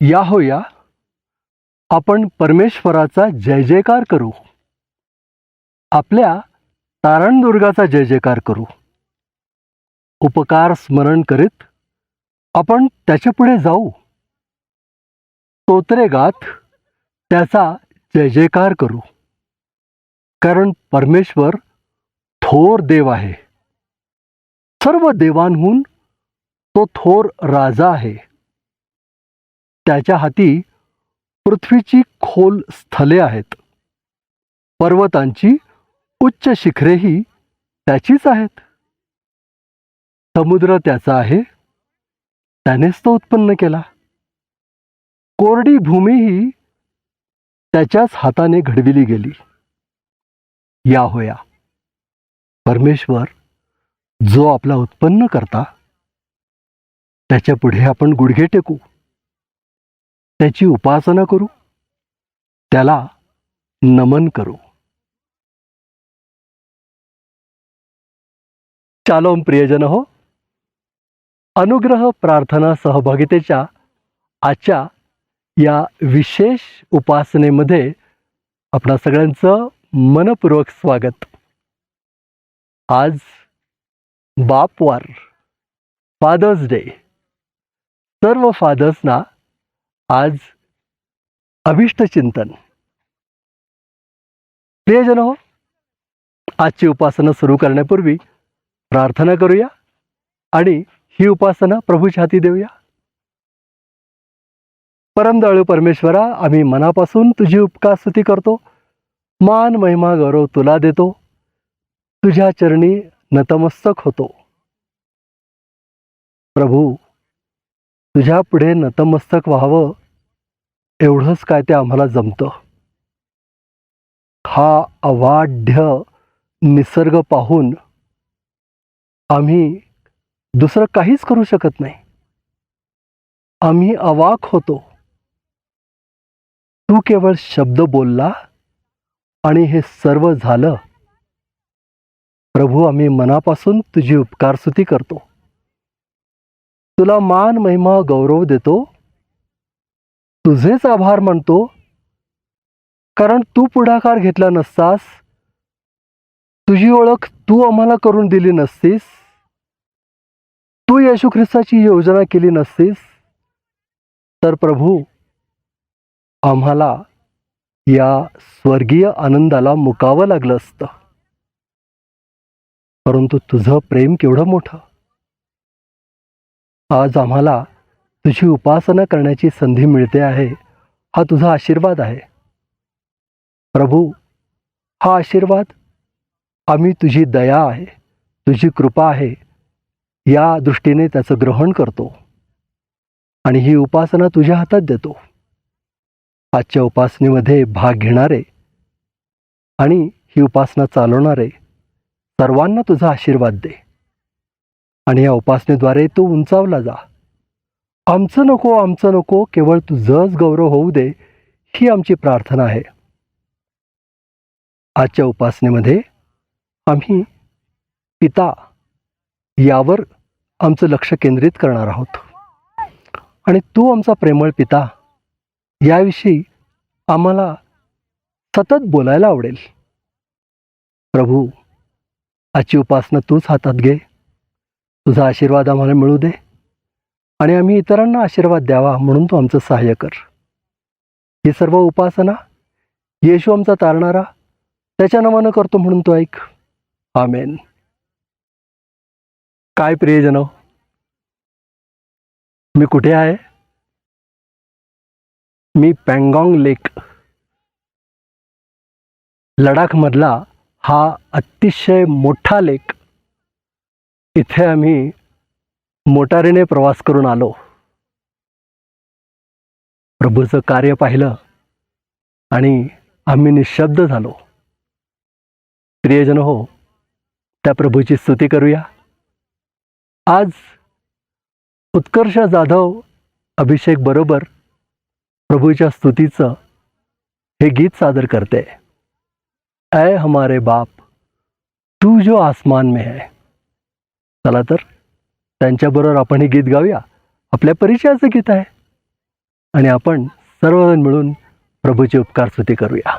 या हो या, आपण परमेश्वराचा जय जयकार करू. आपल्या तारणदुर्गाचा जय जयकार करू. उपकार स्मरण करीत आपण त्याच्यापुढे जाऊ. स्तोत्रे गात त्याचा जय जयकार करू. कारण परमेश्वर थोर देव आहे. सर्व देवांहून तो थोर राजा आहे. त्याच्या हाती पृथ्वीची खोल स्थले आहेत. पर्वतांची उच्च शिखरेही त्याचीच आहेत. समुद्र त्याचा आहे, त्यानेच तो उत्पन्न केला. कोरडी भूमीही त्याच्याच हाताने घडविली गेली. या होया, परमेश्वर जो आपला उत्पन्न करता, त्याच्या पुढे आपण गुडघे टेकू, त्याची उपासना करू, त्याला नमन करू. शालोम प्रियजन हो, अनुग्रह प्रार्थना सहभागितेच्या आजच्या या विशेष उपासनेमध्ये आपणा सगळ्यांचं मनपूर्वक स्वागत. आज बापवार, फादर्स डे. सर्व फादर्सना आज अभिष्ट चिंतन. प्रियजन हो, आजची उपासना सुरू करण्यापूर्वी प्रार्थना करूया आणि ही उपासना प्रभूच्या हाती देऊया. परमदयाळू परमेश्वरा, आम्ही मनापासून तुझी उपकार स्तुती करतो. मान महिमा गौरव तुला देतो. तुझ्या चरणी नतमस्तक होतो. प्रभू, तुझ्या पुढे नतमस्तक व्हावं एवढंच काय ते आम्हाला जमतं. हा अवाढ्य निसर्ग पाहून आम्ही दुसरं काहीच करू शकत नाही. आम्ही अवाक होतो. तू केवळ शब्द बोलला आणि हे सर्व झालं. प्रभू, आम्ही मनापासून तुझी उपकार स्तुती करतो. तुला मान महिमा गौरव देतो. तुझेच आभार मानतो, कारण तू पुढाकार घेतला नसतास, तुझी ओळख तू आम्हाला करून दिली नसतीस, तू येशू ख्रिस्ताची योजना केली नसतीस, तर प्रभू आम्हाला या स्वर्गीय आनंदाला मुकावं लागलं असतं. परंतु तुझं प्रेम केवढं मोठं. आज आम्हाला तुझी उपासना करण्याची संधी मिळते आहे. हा तुझा आशीर्वाद आहे. प्रभू, हा आशीर्वाद आम्ही तुझी दया आहे, तुझी कृपा आहे, या दृष्टीने त्याचं ग्रहण करतो आणि ही उपासना तुझ्या हातात देतो. आजच्या उपासनेमध्ये भाग घेणारे आणि ही उपासना चालवणारे सर्वांना तुझा आशीर्वाद दे आणि या उपासनेद्वारे तू उंचावला जा. आमचं नको, केवळ तुझंच गौरव होऊ दे, ही आमची प्रार्थना आहे. आजच्या उपासनेमध्ये आम्ही पिता यावर आमचं लक्ष केंद्रित करणार आहोत आणि तू आमचा प्रेमळ पिता याविषयी आम्हाला सतत बोलायला आवडेल. प्रभू, आजची उपासना तूच हातात घे. तुझा आशीर्वाद आम्हाला मिळू दे आणि आम्ही इतरांना आशीर्वाद द्यावा म्हणून तू आमचं सहाय्य कर. ही सर्व उपासना येशू आमचा तारणारा त्याच्या नावानं करतो म्हणून तो ऐक. आमेन. काय प्रियजनो, मी कुठे आहे? मी पँगॉंग लेक, लडाखमधला हा अतिशय मोठा लेक, इथे आम्ही मोटारीने प्रवास करून आलो. प्रभूचं कार्य पाहिलं आणि आम्ही निशब्द झालो. प्रियजन हो, त्या प्रभूची स्तुती करूया. आज उत्कर्ष जाधव अभिषेक बरोबर प्रभूच्या स्तुतीचं हे गीत सादर करते. ऐ हमारे बाप, तू जो आसमान में है. चला तर त्यांच्याबरोबर आपण हे गीत गाऊया. आपल्या परिचयाचं गीत आहे. आणि आपण सर्वजण मिळून प्रभूची उपकार स्तुती करूया.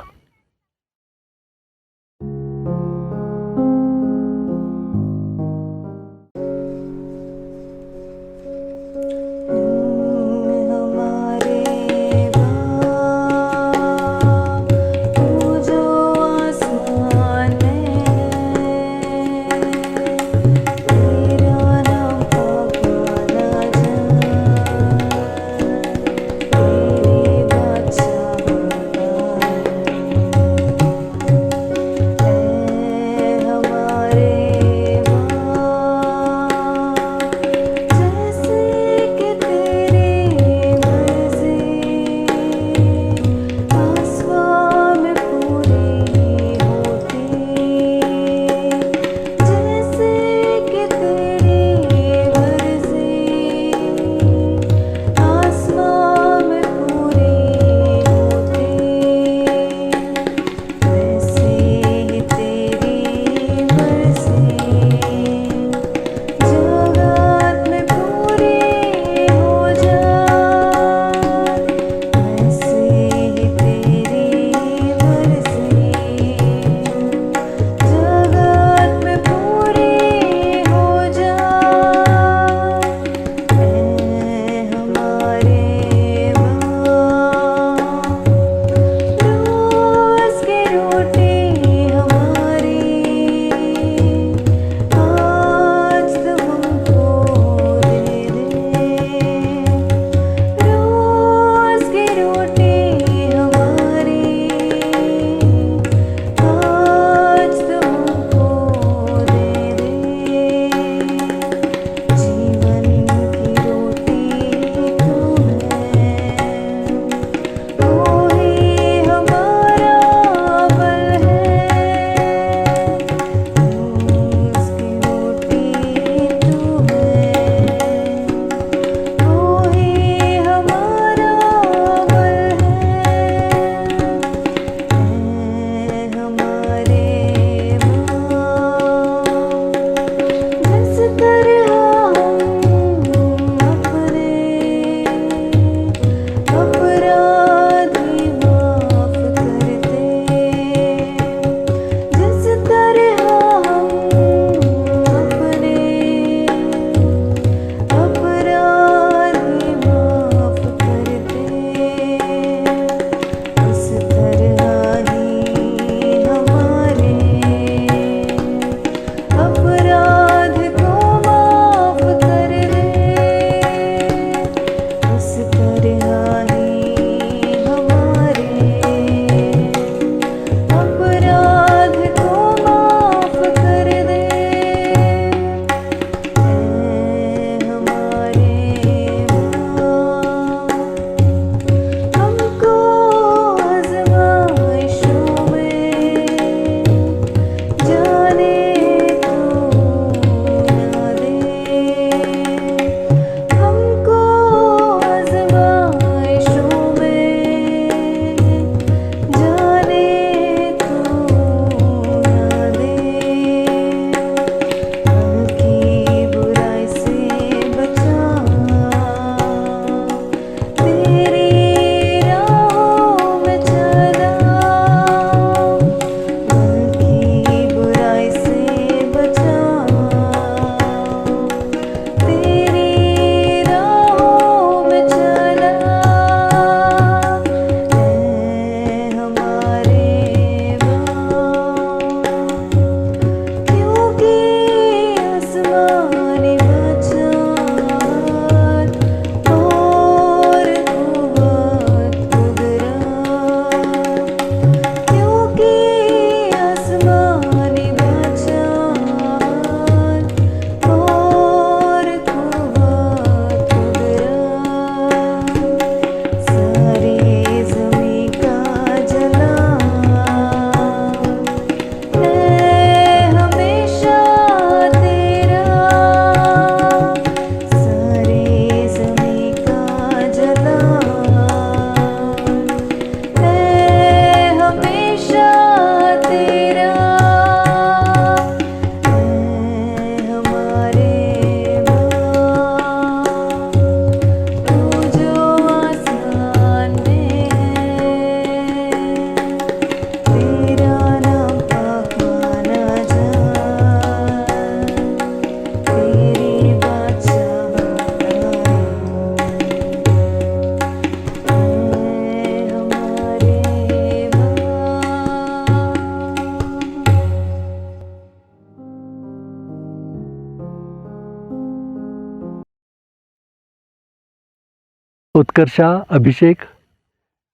उत्कर्षा, अभिषेक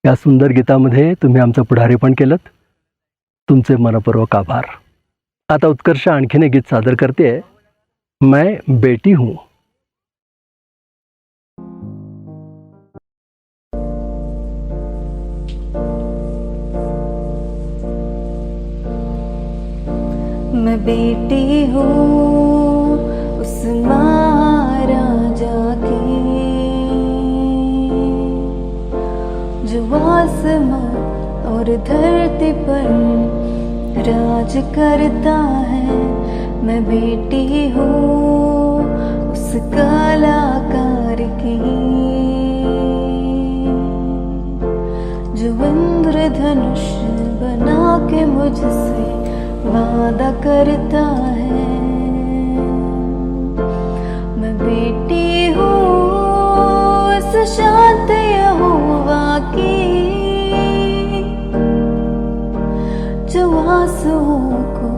या सुंदर गीतामध्ये तुम्ही आमचं पुढारीपण केलं. तुमचे मनपूर्वक आभार. आता उत्कर्षा आणखीन एक गीत सादर करते, मैं बेटी हूँ. मैं बेटी हूँ उस महाराजा की जो आसमां और धरती पर राज करता है. मैं बेटी हूँ उस कलाकार की जो इंद्रधनुष बना के मुझसे वादा करता है. मैं बेटी हूँ इस शांत यहोवा की जो आंसुओं को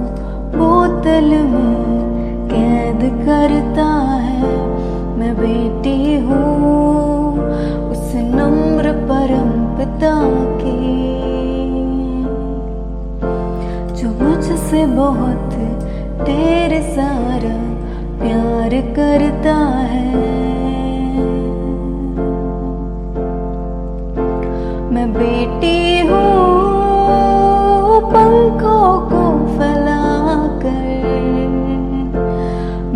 बोतल में कैद करता है. मैं बेटी हूँ उस नम्र परम पिता की जो मुझसे बहुत ढेर सारा प्यार करता है. मैं बेटी हूँ पंखों को फैलाकर.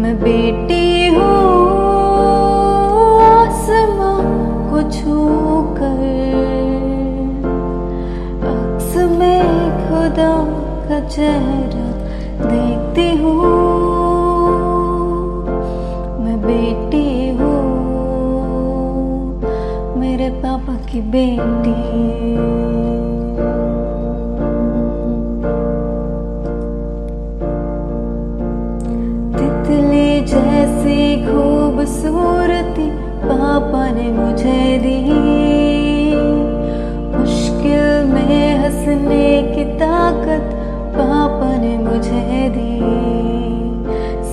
मैं बेटी हूँ आसमां को छूकर. अक्स में खुदा का चेहरा देखती हूँ. मैं बेटी हूँ मेरे पापा की बेटी. तितली जैसी खूबसूरती पापा ने मुझे दी. मुश्किल में हंसने की ताकत पापा ने मुझे दी.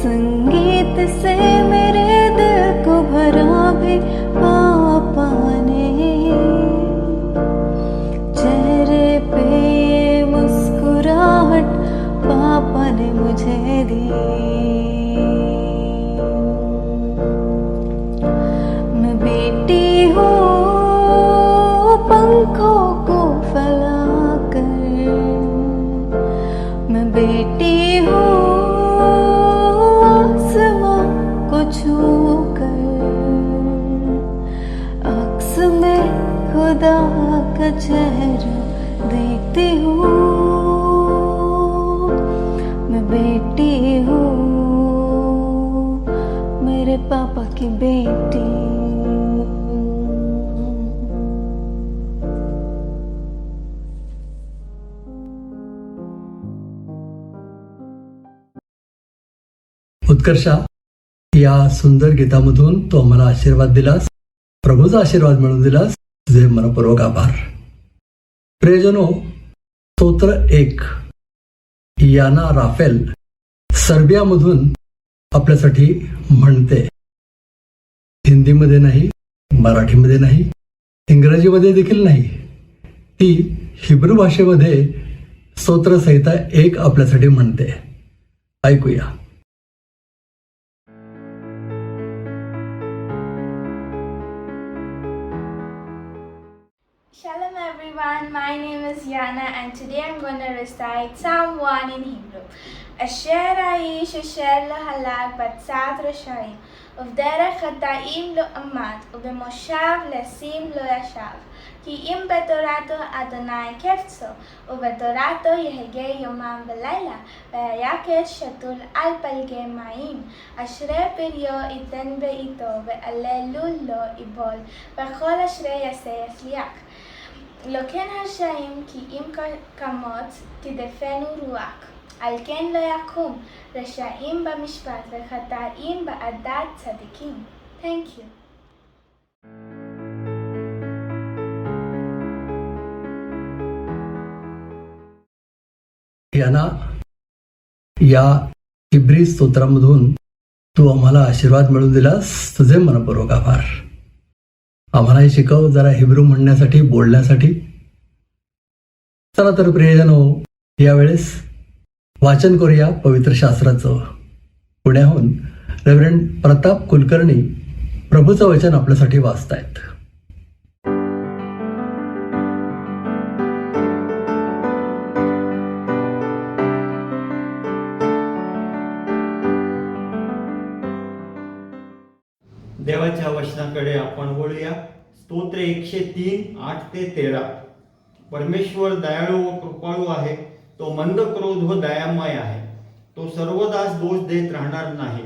संगीत से मेरे दिल को भरा भी पापा ने. चेहरे पे ये मुस्कुराहट पापा ने मुझे दी. मैं बेटी हूँ पंखों को फैलाकर. मैं बेटी हूँ आसमां को छूकर. अक्स में खुदा का चेहरा देखती हूँ. मैं बेटी हूँ मेरे पापा की बेटी. उत्कर्षा, या सुंदर गीतामधून तो आम्हाला आशीर्वाद दिलास, प्रभूचा आशीर्वाद मिळवून दिलास. तुझे मनपूर्वक आभार. प्रियजनो, स्तोत्र 1 याना राफेल सर्बियामधून आपल्यासाठी म्हणते. हिंदीमध्ये नाही, मराठीमध्ये नाही, इंग्रजीमध्ये देखील नाही. ती हिब्रू भाषेमध्ये स्तोत्र संहिता 1 आपल्यासाठी म्हणते. ऐकूया. Shalom everyone, my name is Yana and today I'm going to recite Psalm 1 in Hebrew. אשר האיש אשר לא הלך בצד רשעים ובדרך חטאים לא עמד ובמושב לשים לא ישב. כי אם בתורתו אדוני קפצו ובתורתו יהגה יומם ולילה ויקש שתול על פלגי מים. אשרי פריו ייתן בעיתו ועלה לול לא יבול וכל אשרי יעשה יצליח. לא כן הרשעים כי אם כמות תדפנו רוח. על כן לא יקום רשעים במשפט וחטאים בעדת צדיקים. Thank you. याना, या हिब्री स्तोत्रामधून तू आम्हाला आशीर्वाद मिळवून दिलास. तुझे मनपूर्वक आभार. आम्हालाही शिकव जरा हिब्रू म्हणण्यासाठी, बोलण्यासाठी. चला तर प्रियजनो, यावेळेस वाचन करूया पवित्र शास्त्राचं. पुण्याहून रेव्हरंड प्रताप कुलकर्णी प्रभूचं वचन आपल्यासाठी वाचतायत. देवाच्या वचनाकडे आपण वळूया. स्तोत्र 103, 8 ते 13. परमेश्वर दयाळू व कृपाळू आहे. तो मंद क्रोध व दयामय आहे. तो सर्वदाच दोष देत राहणार नाही.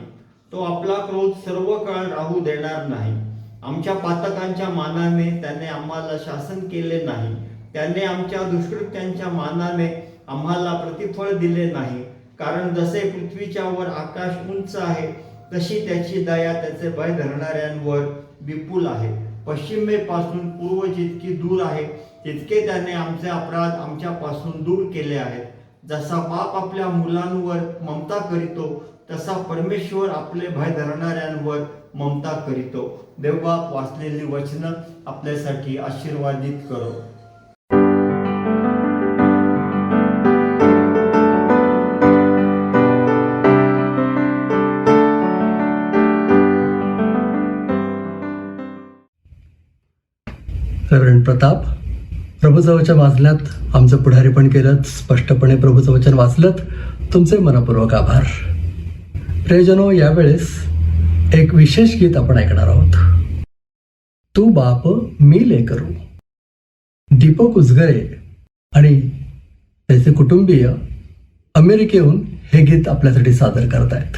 तो आपला क्रोध सर्व काळ राहू देणार नाही. आमच्या पातकांच्या मानाने त्याने आम्हाला शासन केले नाही. त्याने आमच्या दुष्कृत्यांच्या मानाने आम्हाला प्रतिफळ दिले नाही. कारण जसे पृथ्वीच्या वर आकाश उंच आहे, तशी त्याची दया त्याचे भय धरणाऱ्यांवर विपुल आहे. पश्चिमेपासून पूर्व जितकी दूर आहे, तितके त्याने आमचे अपराध आमच्यापासून दूर केले आहेत. जसा बाप आपल्या मुलांवर ममता करीतो, तसा परमेश्वर आपले भय धरणाऱ्यांवर ममता करीतो. देवबाप वाचलेली वचनं आपल्यासाठी आशीर्वादित करो. रेव्हरंड प्रताप, प्रभूचं वचन वाचल्यात, आमचं पुढारीपण केलं, स्पष्टपणे प्रभूचं वचन वाचलं, तुमचे मनपूर्वक आभार. प्रियजनो, यावेळेस एक विशेष गीत आपण ऐकणार आहोत. तू बाप मी लेकरू. दीपक उजगरे आणि त्याचे कुटुंबीय अमेरिकेहून हे गीत आपल्यासाठी सादर करतायत.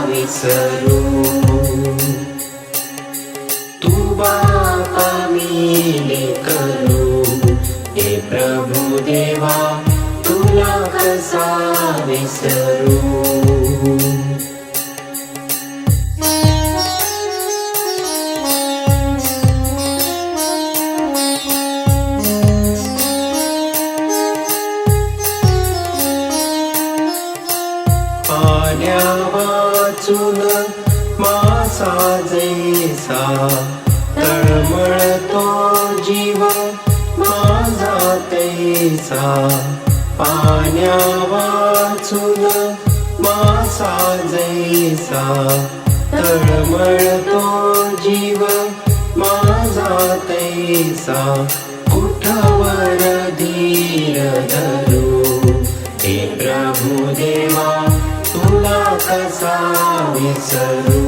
विसरू तू बापा मी करू. हे प्रभु देवा तुला कसा विसरू. पाण्या वाचून मासा जैसा तळमळतो जीव माझा तैसा. पाण्या वाचून मासा जैसा तळमळतो जीव माझा तैसा. उठावर धीर धरू. हे प्रभु देवा तुला कसा विसरू.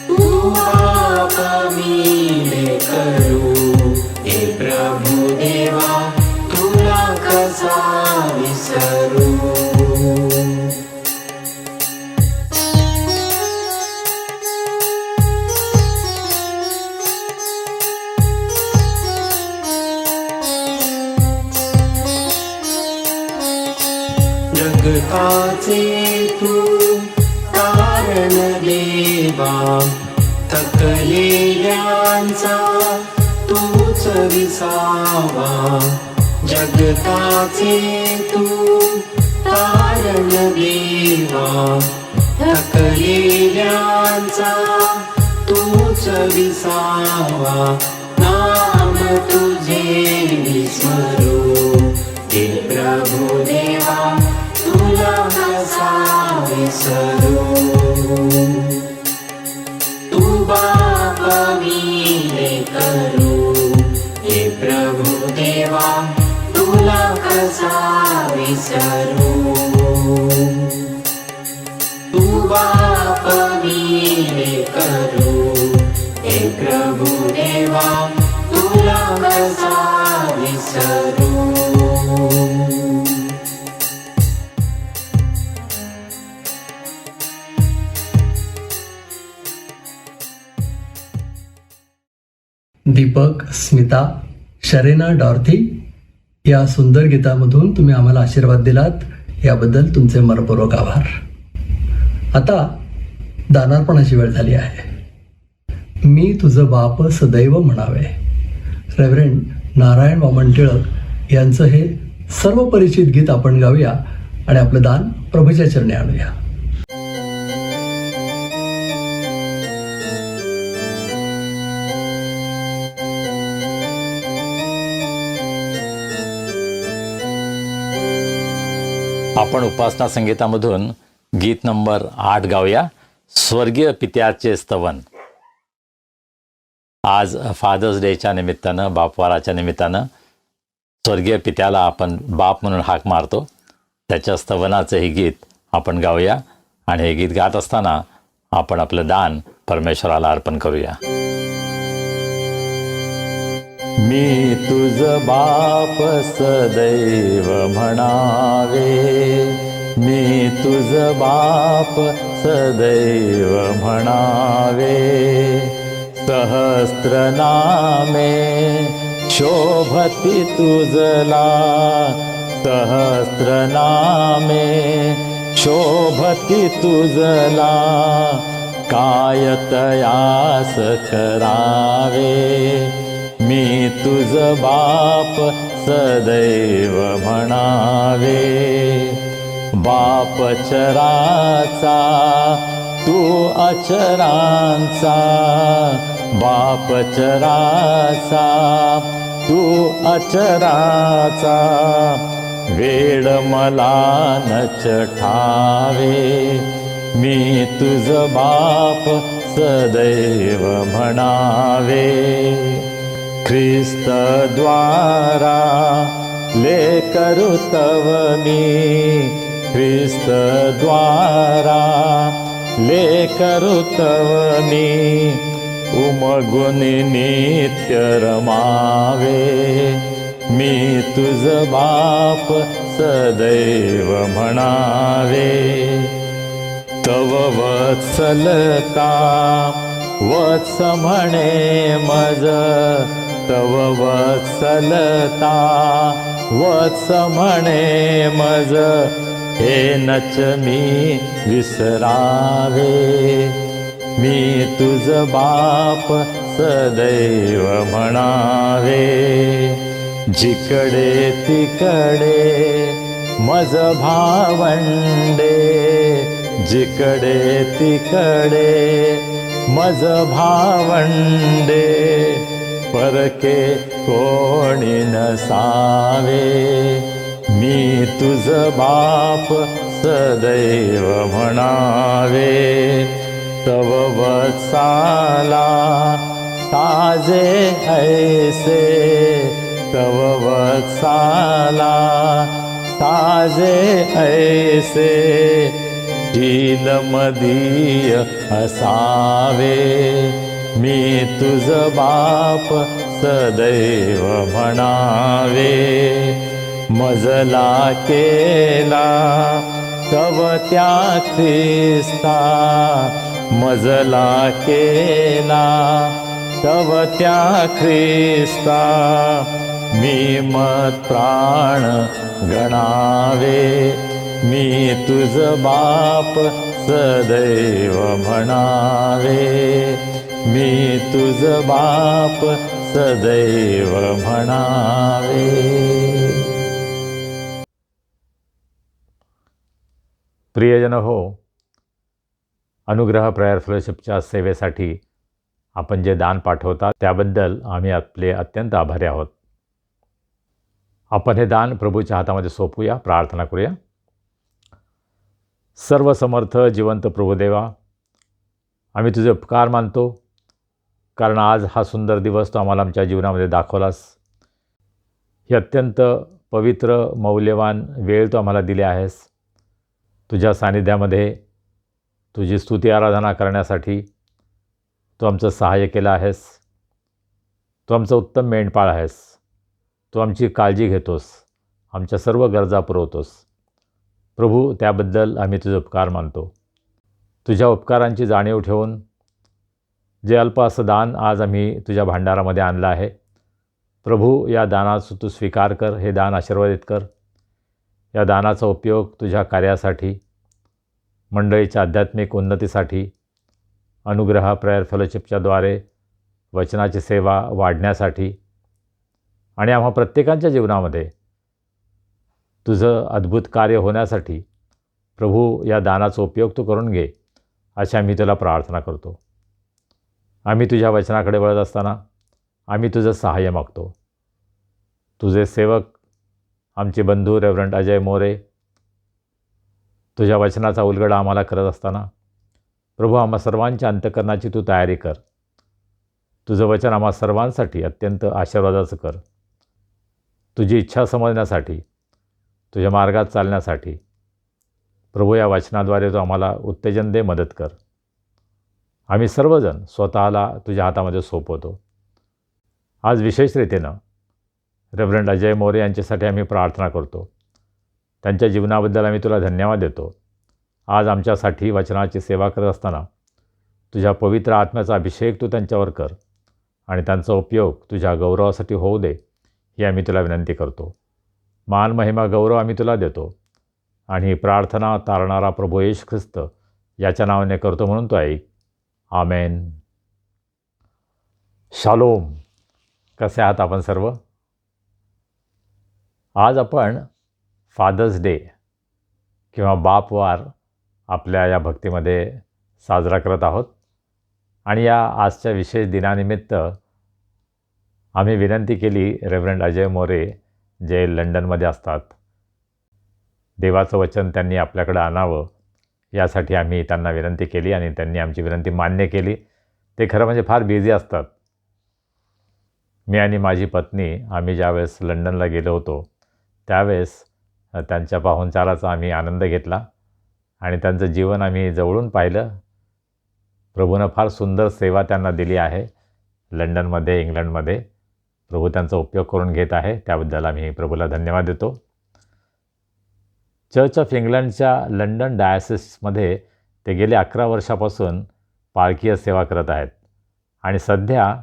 तू बापा मी करू. हे प्रभु देवा तुला कसा विसरू. जगताचे तू कारण देवा, थकलेल्यांचा तूच विसावा. जगताचे तू कारण देवा, थकलेल्यांचा तूच विसावा. नाम तुझे विस्मरू. हे प्रभु देवा तुला कसा विसरू. तू बापा मी करू. हे प्रभु देवा तुला कसा विसरू. तू बापा मी करू. हे प्रभु देवा तुला कसा विसरू. दीपक, स्मिता, शरेना, डॉर्थी या सुंदर गीतामधून तुम्ही आम्हाला आशीर्वाद दिलात. याबद्दल तुमचे मनपूर्वक आभार. आता दानार्पणाची वेळ झाली आहे. मी तुझं बाप सदैव म्हणावे. रेव्हरेंड नारायण वामन टिळक यांचं हे सर्व परिचित गीत आपण गाऊया आणि आपलं दान प्रभूच्या चरणी आणूया. आपण उपासना संगीतामधून गीत नंबर 8 गाऊया, स्वर्गीय पित्याचे स्तवन. आज फादर्स डेच्या निमित्तानं, बापवाराच्या निमित्तानं स्वर्गीय पित्याला आपण बाप म्हणून हाक मारतो. त्याच्या स्तवनाचं हे गीत आपण गाऊया आणि हे गीत गात असताना आपण आपलं दान परमेश्वराला अर्पण करूया. मी तुझ बाप सदैव म्हणावे, मी तुझ बाप सदैव म्हणावे. सहस्त्रनामे शोभती तुझला, सहस्त्रनामे शोभती तुझला. काय तयास करावे, मी तुझ बाप सदैव म्हणावे. बाप चराचा तू अचरांचा, बाप चराचा तू अचराचा. वेड मला नच ठावे, मी तुझ बाप सदैव म्हणावे. ख्रिस्त द्वारा लेकरु तव मी, ख्रिस्त द्वारा लेकरु तव मी. उमगुण नित्य रमावे, मी तुझ बाप सदैव म्हणावे. तव वत्सलता वत्स म्हणे मज, तव वत्सलता वत्स म्हणे मज. हे नच मी विसरावे, मी तुझ बाप सदैव म्हणावे. जिकडे तिकडे मज भावंडे, जिकडे तिकडे मज भावंडे. परके कोणी नसावे, मी तुझ बाप सदैव म्हणावे. तव वत्साला साजे ऐसे, तव वत्साला साजे ऐसे. शीलमदीय असावे, मी तुझ बाप सदैव म्हणावे. मजला केला तव त्या ख्रिस्ता, मजला केला तव त्या ख्रिस्ता. मी मत प्राण गणावे, मी तुझ बाप सदैव म्हणावे. मी तुझ बाप सदैव म्हणावे. प्रियजन हो, अनुग्रह प्रेयर फेलोशिपच्या सेवेसाठी आपण जे दान पाठवता त्याबद्दल आम्ही आपले अत्यंत आभारी आहोत. आपण हे दान प्रभूच्या हातामध्ये सोपूया, प्रार्थना करूया. सर्व समर्थ जिवंत प्रभुदेवा, आम्ही तुझे उपकार मानतो, कारण आज हा सुंदर दिवस तू आम्हाला आमच्या जीवनामध्ये दाखवलास. ही अत्यंत पवित्र मौल्यवान वेळ तू आम्हाला दिली आहेस. तुझ्या सानिध्यामध्ये तुझी स्तुती आराधना करण्यासाठी तू आमचं सहाय्य केलं आहेस. तू आमचं उत्तम मेंढपाळ आहेस. तू आमची काळजी घेतोस, आमच्या सर्व गरजा पुरवतोस. प्रभू, त्याबद्दल आम्ही तुझे उपकार मानतो. तुझ्या उपकारांची जाणीव ठेवून जे अल्प असं दान आज आम्ही तुझ्या भांडारामध्ये आणलं आहे, प्रभू या दानाचं तू स्वीकार कर. हे दान आशीर्वादित कर. या दानाचा उपयोग तुझ्या कार्यासाठी, मंडळीच्या आध्यात्मिक उन्नतीसाठी, अनुग्रह प्रेयर फेलोशिपच्याद्वारे वचनाची सेवा वाढण्यासाठी आणि आम्हा प्रत्येकाच्या जीवनामध्ये तुझं अद्भुत कार्य होण्यासाठी प्रभू या दानाचा उपयोग तू करून घे, अशी आम्ही तुला प्रार्थना करतो. आम्ही तुझ्या वचनाकडे वळत असताना आम्ही तुझं सहाय्य मागतो. तुझे सेवक आमचे बंधू रेव्हरंड अजय मोरे तुझ्या वचनाचा उलगडा आम्हाला करत असताना प्रभू आम्हा सर्वांच्या अंतःकरणाची तू तयारी कर. तुझं वचन आम्हा सर्वांसाठी अत्यंत आशीर्वादाचं कर. तुझी इच्छा समजण्यासाठी, तुझ्या मार्गात चालण्यासाठी प्रभू या वचनाद्वारे तू आम्हाला उत्तेजन दे, मदत कर. आम्ही सर्वजण स्वतःला तुझ्या हातामध्ये सोपवतो. आज विशेष रीतीनं रेव्हरंड अजय मोरे यांच्यासाठी आम्ही प्रार्थना करतो. त्यांच्या जीवनाबद्दल आम्ही तुला धन्यवाद देतो. आज आमच्यासाठी वचनाची सेवा करत असताना तुझ्या पवित्र आत्म्याचा अभिषेक तू त्यांच्यावर कर आणि त्यांचा उपयोग तुझ्या गौरवासाठी होऊ दे, ही आम्ही तुला विनंती करतो. मान महिमा गौरव आम्ही तुला देतो आणि ही प्रार्थना तारणारा प्रभू येशू ख्रिस्त याच्या नावाने करतो म्हणून तो ऐक. आमेन. शालोम. कसे आहात आपण सर्व? आज आपण फादर्स डे किंवा बापवार आपल्या या भक्तीमध्ये साजरा करत आहोत आणि या आजच्या विशेष दिनानिमित्त आम्ही विनंती केली रेव्हरंड अजय मोरे जे लंडनमध्ये असतात, देवाचं वचन त्यांनी आपल्याकडे आणावं यासाठी आम्ही त्यांना विनंती केली आणि त्यांनी आमची विनंती मान्य केली. ते खरं म्हणजे फार बिझी असतात. मी आणि माझी पत्नी आम्ही ज्यावेळेस लंडनला गेलो होतो त्यावेळेस त्यांच्या पाहुणचाराचा आम्ही आनंद घेतला आणि त्यांचं जीवन आम्ही जवळून पाहिलं. प्रभूनं फार सुंदर सेवा त्यांना दिली आहे लंडनमध्ये, इंग्लंडमध्ये. प्रभू त्यांचा उपयोग करून घेत आहे, त्याबद्दल आम्ही प्रभूला धन्यवाद देतो. चर्च ऑफ इंग्लंडच्या लंडन डायसिसमध्ये ते गेले 11 वर्षापासून पालखीय सेवा करत आहेत आणि सध्या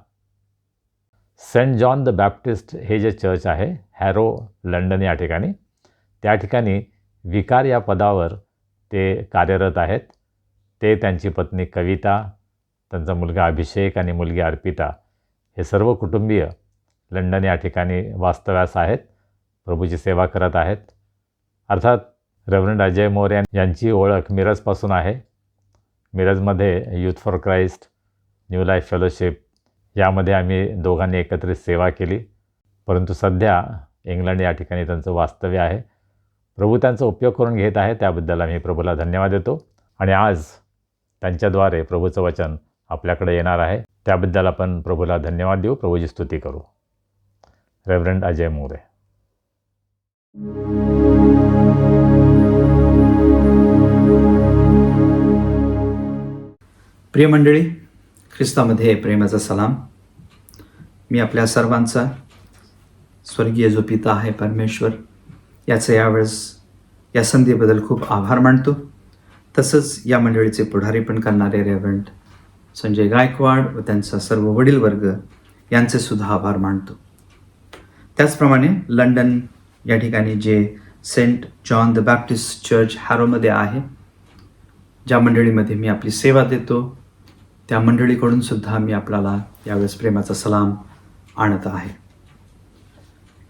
सेंट जॉन द बॅप्टिस्ट हे जे चर्च आहे हॅरो लंडन या ठिकाणी, त्या ठिकाणी विकार या पदावर ते कार्यरत आहेत. ते, त्यांची पत्नी कविता, त्यांचा मुलगा अभिषेक आणि मुलगी अर्पिता हे सर्व कुटुंबीय लंडन या ठिकाणी वास्तव्यास आहेत, प्रभूची सेवा करत आहेत. अर्थात रेव्हरंड अजय मोरे यांची ओळख मिरजपासून आहे. मिरजमध्ये youth for Christ, new life fellowship यामध्ये आम्ही दोघांनी एकत्रित सेवा केली, परंतु सध्या इंग्लंड या ठिकाणी त्यांचं वास्तव्य आहे. प्रभू त्यांचा उपयोग करून घेत आहे, त्याबद्दल आम्ही प्रभूला धन्यवाद देतो. आणि आज त्यांच्याद्वारे प्रभूचं वचन आपल्याकडे येणार आहे, त्याबद्दल आपण प्रभूला धन्यवाद देऊ, प्रभूची स्तुती करू. रेव्हरंड अजय मोरे. प्रिय मंडळी, ख्रिस्तामध्ये प्रेमाचा सलाम. मी आपल्या सर्वांचा स्वर्गीय जो पिता आहे परमेश्वर याचं यावेळेस या संधीबद्दल खूप आभार मानतो. तसंच या मंडळीचे पुढारी पण करणारे रेव्हरंड संजय गायकवाड व त्यांचा सर्व वडील वर्ग यांचे सुद्धा आभार मानतो. त्याचप्रमाणे लंडन या ठिकाणी जे saint John the Baptist church हॅरोमध्ये आहे, ज्या मंडळीमध्ये मी आपली सेवा देतो, त्या मंडळीकडून सुद्धा मी आपल्याला यावेळेस प्रेमाचा सलाम आणत आहे.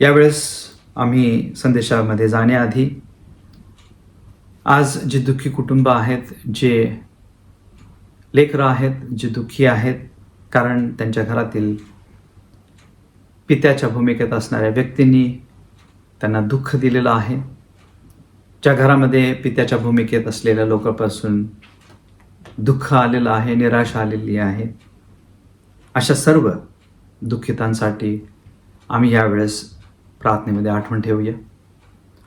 यावेळेस आम्ही संदेशामध्ये जाण्याआधी आज जे दुःखी कुटुंब आहेत, जे लेकरं आहेत, जे दुःखी आहेत कारण त्यांच्या घरातील पित्याच्या भूमिकेत असणाऱ्या व्यक्तींनी त्यांना दुःख दिलेलं आहे, ज्या घरामध्ये पित्याच्या भूमिकेत असलेल्या लोकांपासून दुःख आलेलं आहे, निराशा आलेली आहे, अशा सर्व दुःखितांसाठी आम्ही यावेळेस प्रार्थनेमध्ये आठवण ठेवूया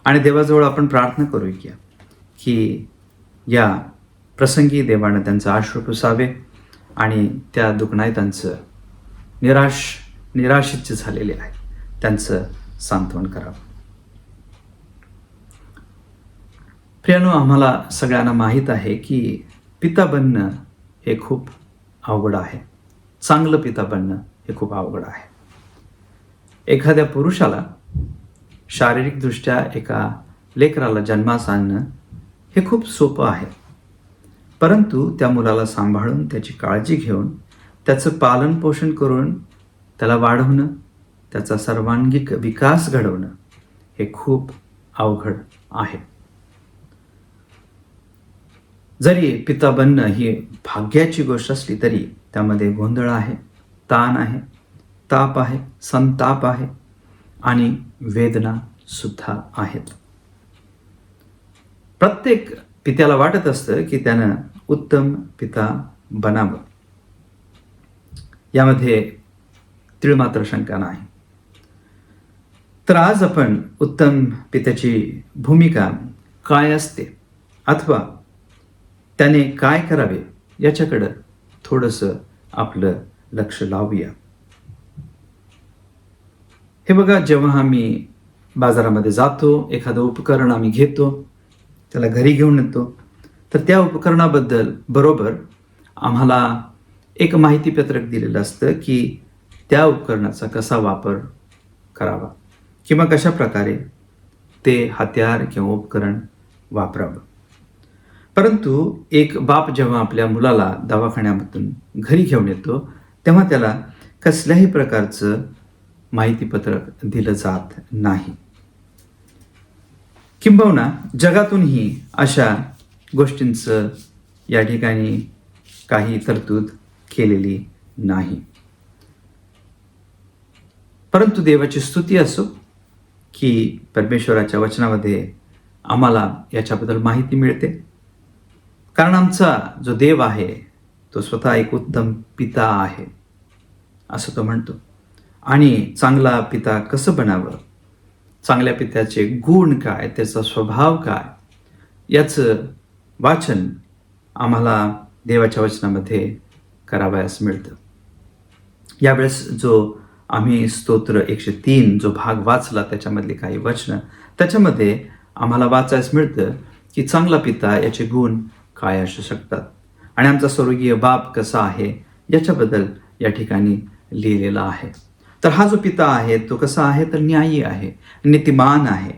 आणि देवाजवळ आपण प्रार्थना करूया की या प्रसंगी देवानं त्यांचं अश्रू पुसावे आणि त्या दुःखनायतांचं निराशित जे झालेले आहे त्यांचं सांत्वन करावं. प्रियानो, आम्हाला सगळ्यांना माहीत आहे की पिता बनणं हे खूप अवघड आहे. चांगलं पिता बनणं हे खूप अवघड आहे. एखाद्या पुरुषाला शारीरिकदृष्ट्या एका लेकराला जन्मास आणणं हे खूप सोपं आहे. परंतु त्या मुलाला सांभाळून त्याची काळजी घेऊन त्याचं पालनपोषण करून त्याला वाढवणं, त्याचा सर्वांगीण विकास घडवणं हे खूप अवघड आहे. जरी पिता बनणं ही भाग्याची गोष्ट असली तरी त्यामध्ये गोंधळ आहे, ताण आहे, ताप आहे, संताप आहे आणि वेदना सुद्धा आहेत. प्रत्येक पित्याला वाटत असतं की त्यानं उत्तम पिता बनावं, यामध्ये तीळमात्र शंका नाही. तर आज आपण उत्तम पित्याची भूमिका काय असते अथवा त्याने काय करावे याच्याकडं थोडंसं आपलं लक्ष लावूया. हे बघा, जेव्हा आम्ही बाजारामध्ये जातो, एखादं उपकरण आम्ही घेतो, त्याला घरी घेऊन येतो, तर त्या उपकरणाबद्दल बरोबर आम्हाला एक माहितीपत्रक दिलेलं असतं की त्या उपकरणाचा कसा वापर करावा किंवा कशा प्रकारे ते हत्यार किंवा उपकरण वापरावं. परंतु एक बाप जेव्हा आपल्या मुलाला दवाखान्यामधून घरी घेऊन येतो तेव्हा त्याला कसल्याही प्रकारचं माहितीपत्रक दिलं जात नाही. किंबहुना जगातूनही अशा गोष्टींचं या ठिकाणी काही तरतूद केलेली नाही. परंतु देवाची स्तुती असो की परमेश्वराच्या वचनामध्ये आम्हाला याच्याबद्दल माहिती मिळते, कारण आमचा जो देव आहे तो स्वतः एक उत्तम पिता आहे असं तो म्हणतो. आणि चांगला पिता कसं बनावं, चांगल्या पित्याचे गुण काय, त्याचा स्वभाव काय, याचं वाचन आम्हाला देवाच्या वचनामध्ये करावयास मिळतं. यावेळेस जो आम्ही स्तोत्र 103 जो भाग वाचला त्याच्यामधली काही वचनं, त्याच्यामध्ये आम्हाला वाचायला मिळतं की चांगला पिता याचे गुण काय असू शकतात आणि आमचा स्वर्गीय बाप कसा आहे याच्याबद्दल या ठिकाणी लिहिलेला आहे. तर हा जो पिता आहे तो कसा आहे, तर न्यायी आहे, नीतिमान आहे,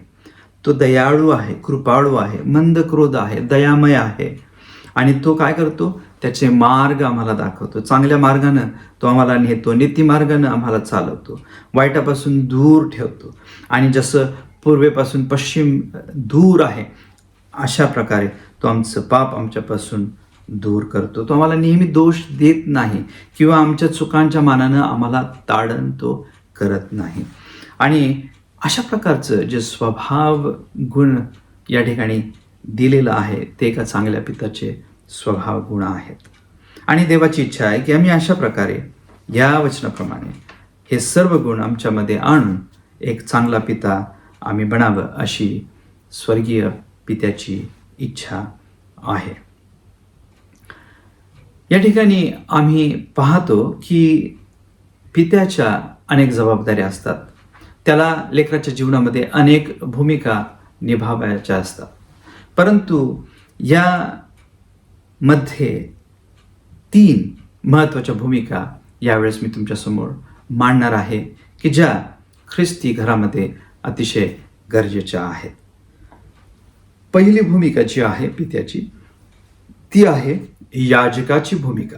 तो दयाळू आहे, कृपाळू आहे, मंद क्रोध आहे, दयामय आहे. आणि तो काय करतो, त्याचे मार्ग आम्हाला दाखवतो, चांगल्या मार्गानं तो आम्हाला नेतो, नीतिमार्गानं आम्हाला चालवतो, वाईटापासून दूर ठेवतो. आणि जसं पूर्वेपासून पश्चिम दूर आहे अशा प्रकारे तो आमचं पाप आमच्यापासून दूर करतो. तो आम्हाला नेहमी दोष देत नाही किंवा आमच्या चुकांच्या मानानं आम्हाला ताडण तो करत नाही. आणि अशा प्रकारचं जे स्वभाव गुण या ठिकाणी दिलेलं आहे ते एका चांगल्या पिताचे स्वभाव गुण आहेत. आणि देवाची इच्छा आहे की आम्ही अशा प्रकारे या वचनाप्रमाणे हे सर्व गुण आमच्यामध्ये आणून एक चांगला पिता आम्ही बनावं अशी स्वर्गीय पित्याची इच्छा आहे. या ठिकाणी आम्ही पाहतो की पित्याच्या अनेक जबाबदाऱ्या असतात, त्याला लेकराच्या जीवनामध्ये अनेक भूमिका निभावायच्या असतात. परंतु या मध्ये 3 महत्त्वाच्या भूमिका यावेळेस मी तुमच्यासमोर मांडणार आहे की ज्या ख्रिस्ती घरामध्ये अतिशय गरजेच्या आहेत. पहिली भूमिका जी आहे पित्याची ती आहे याजकाची भूमिका.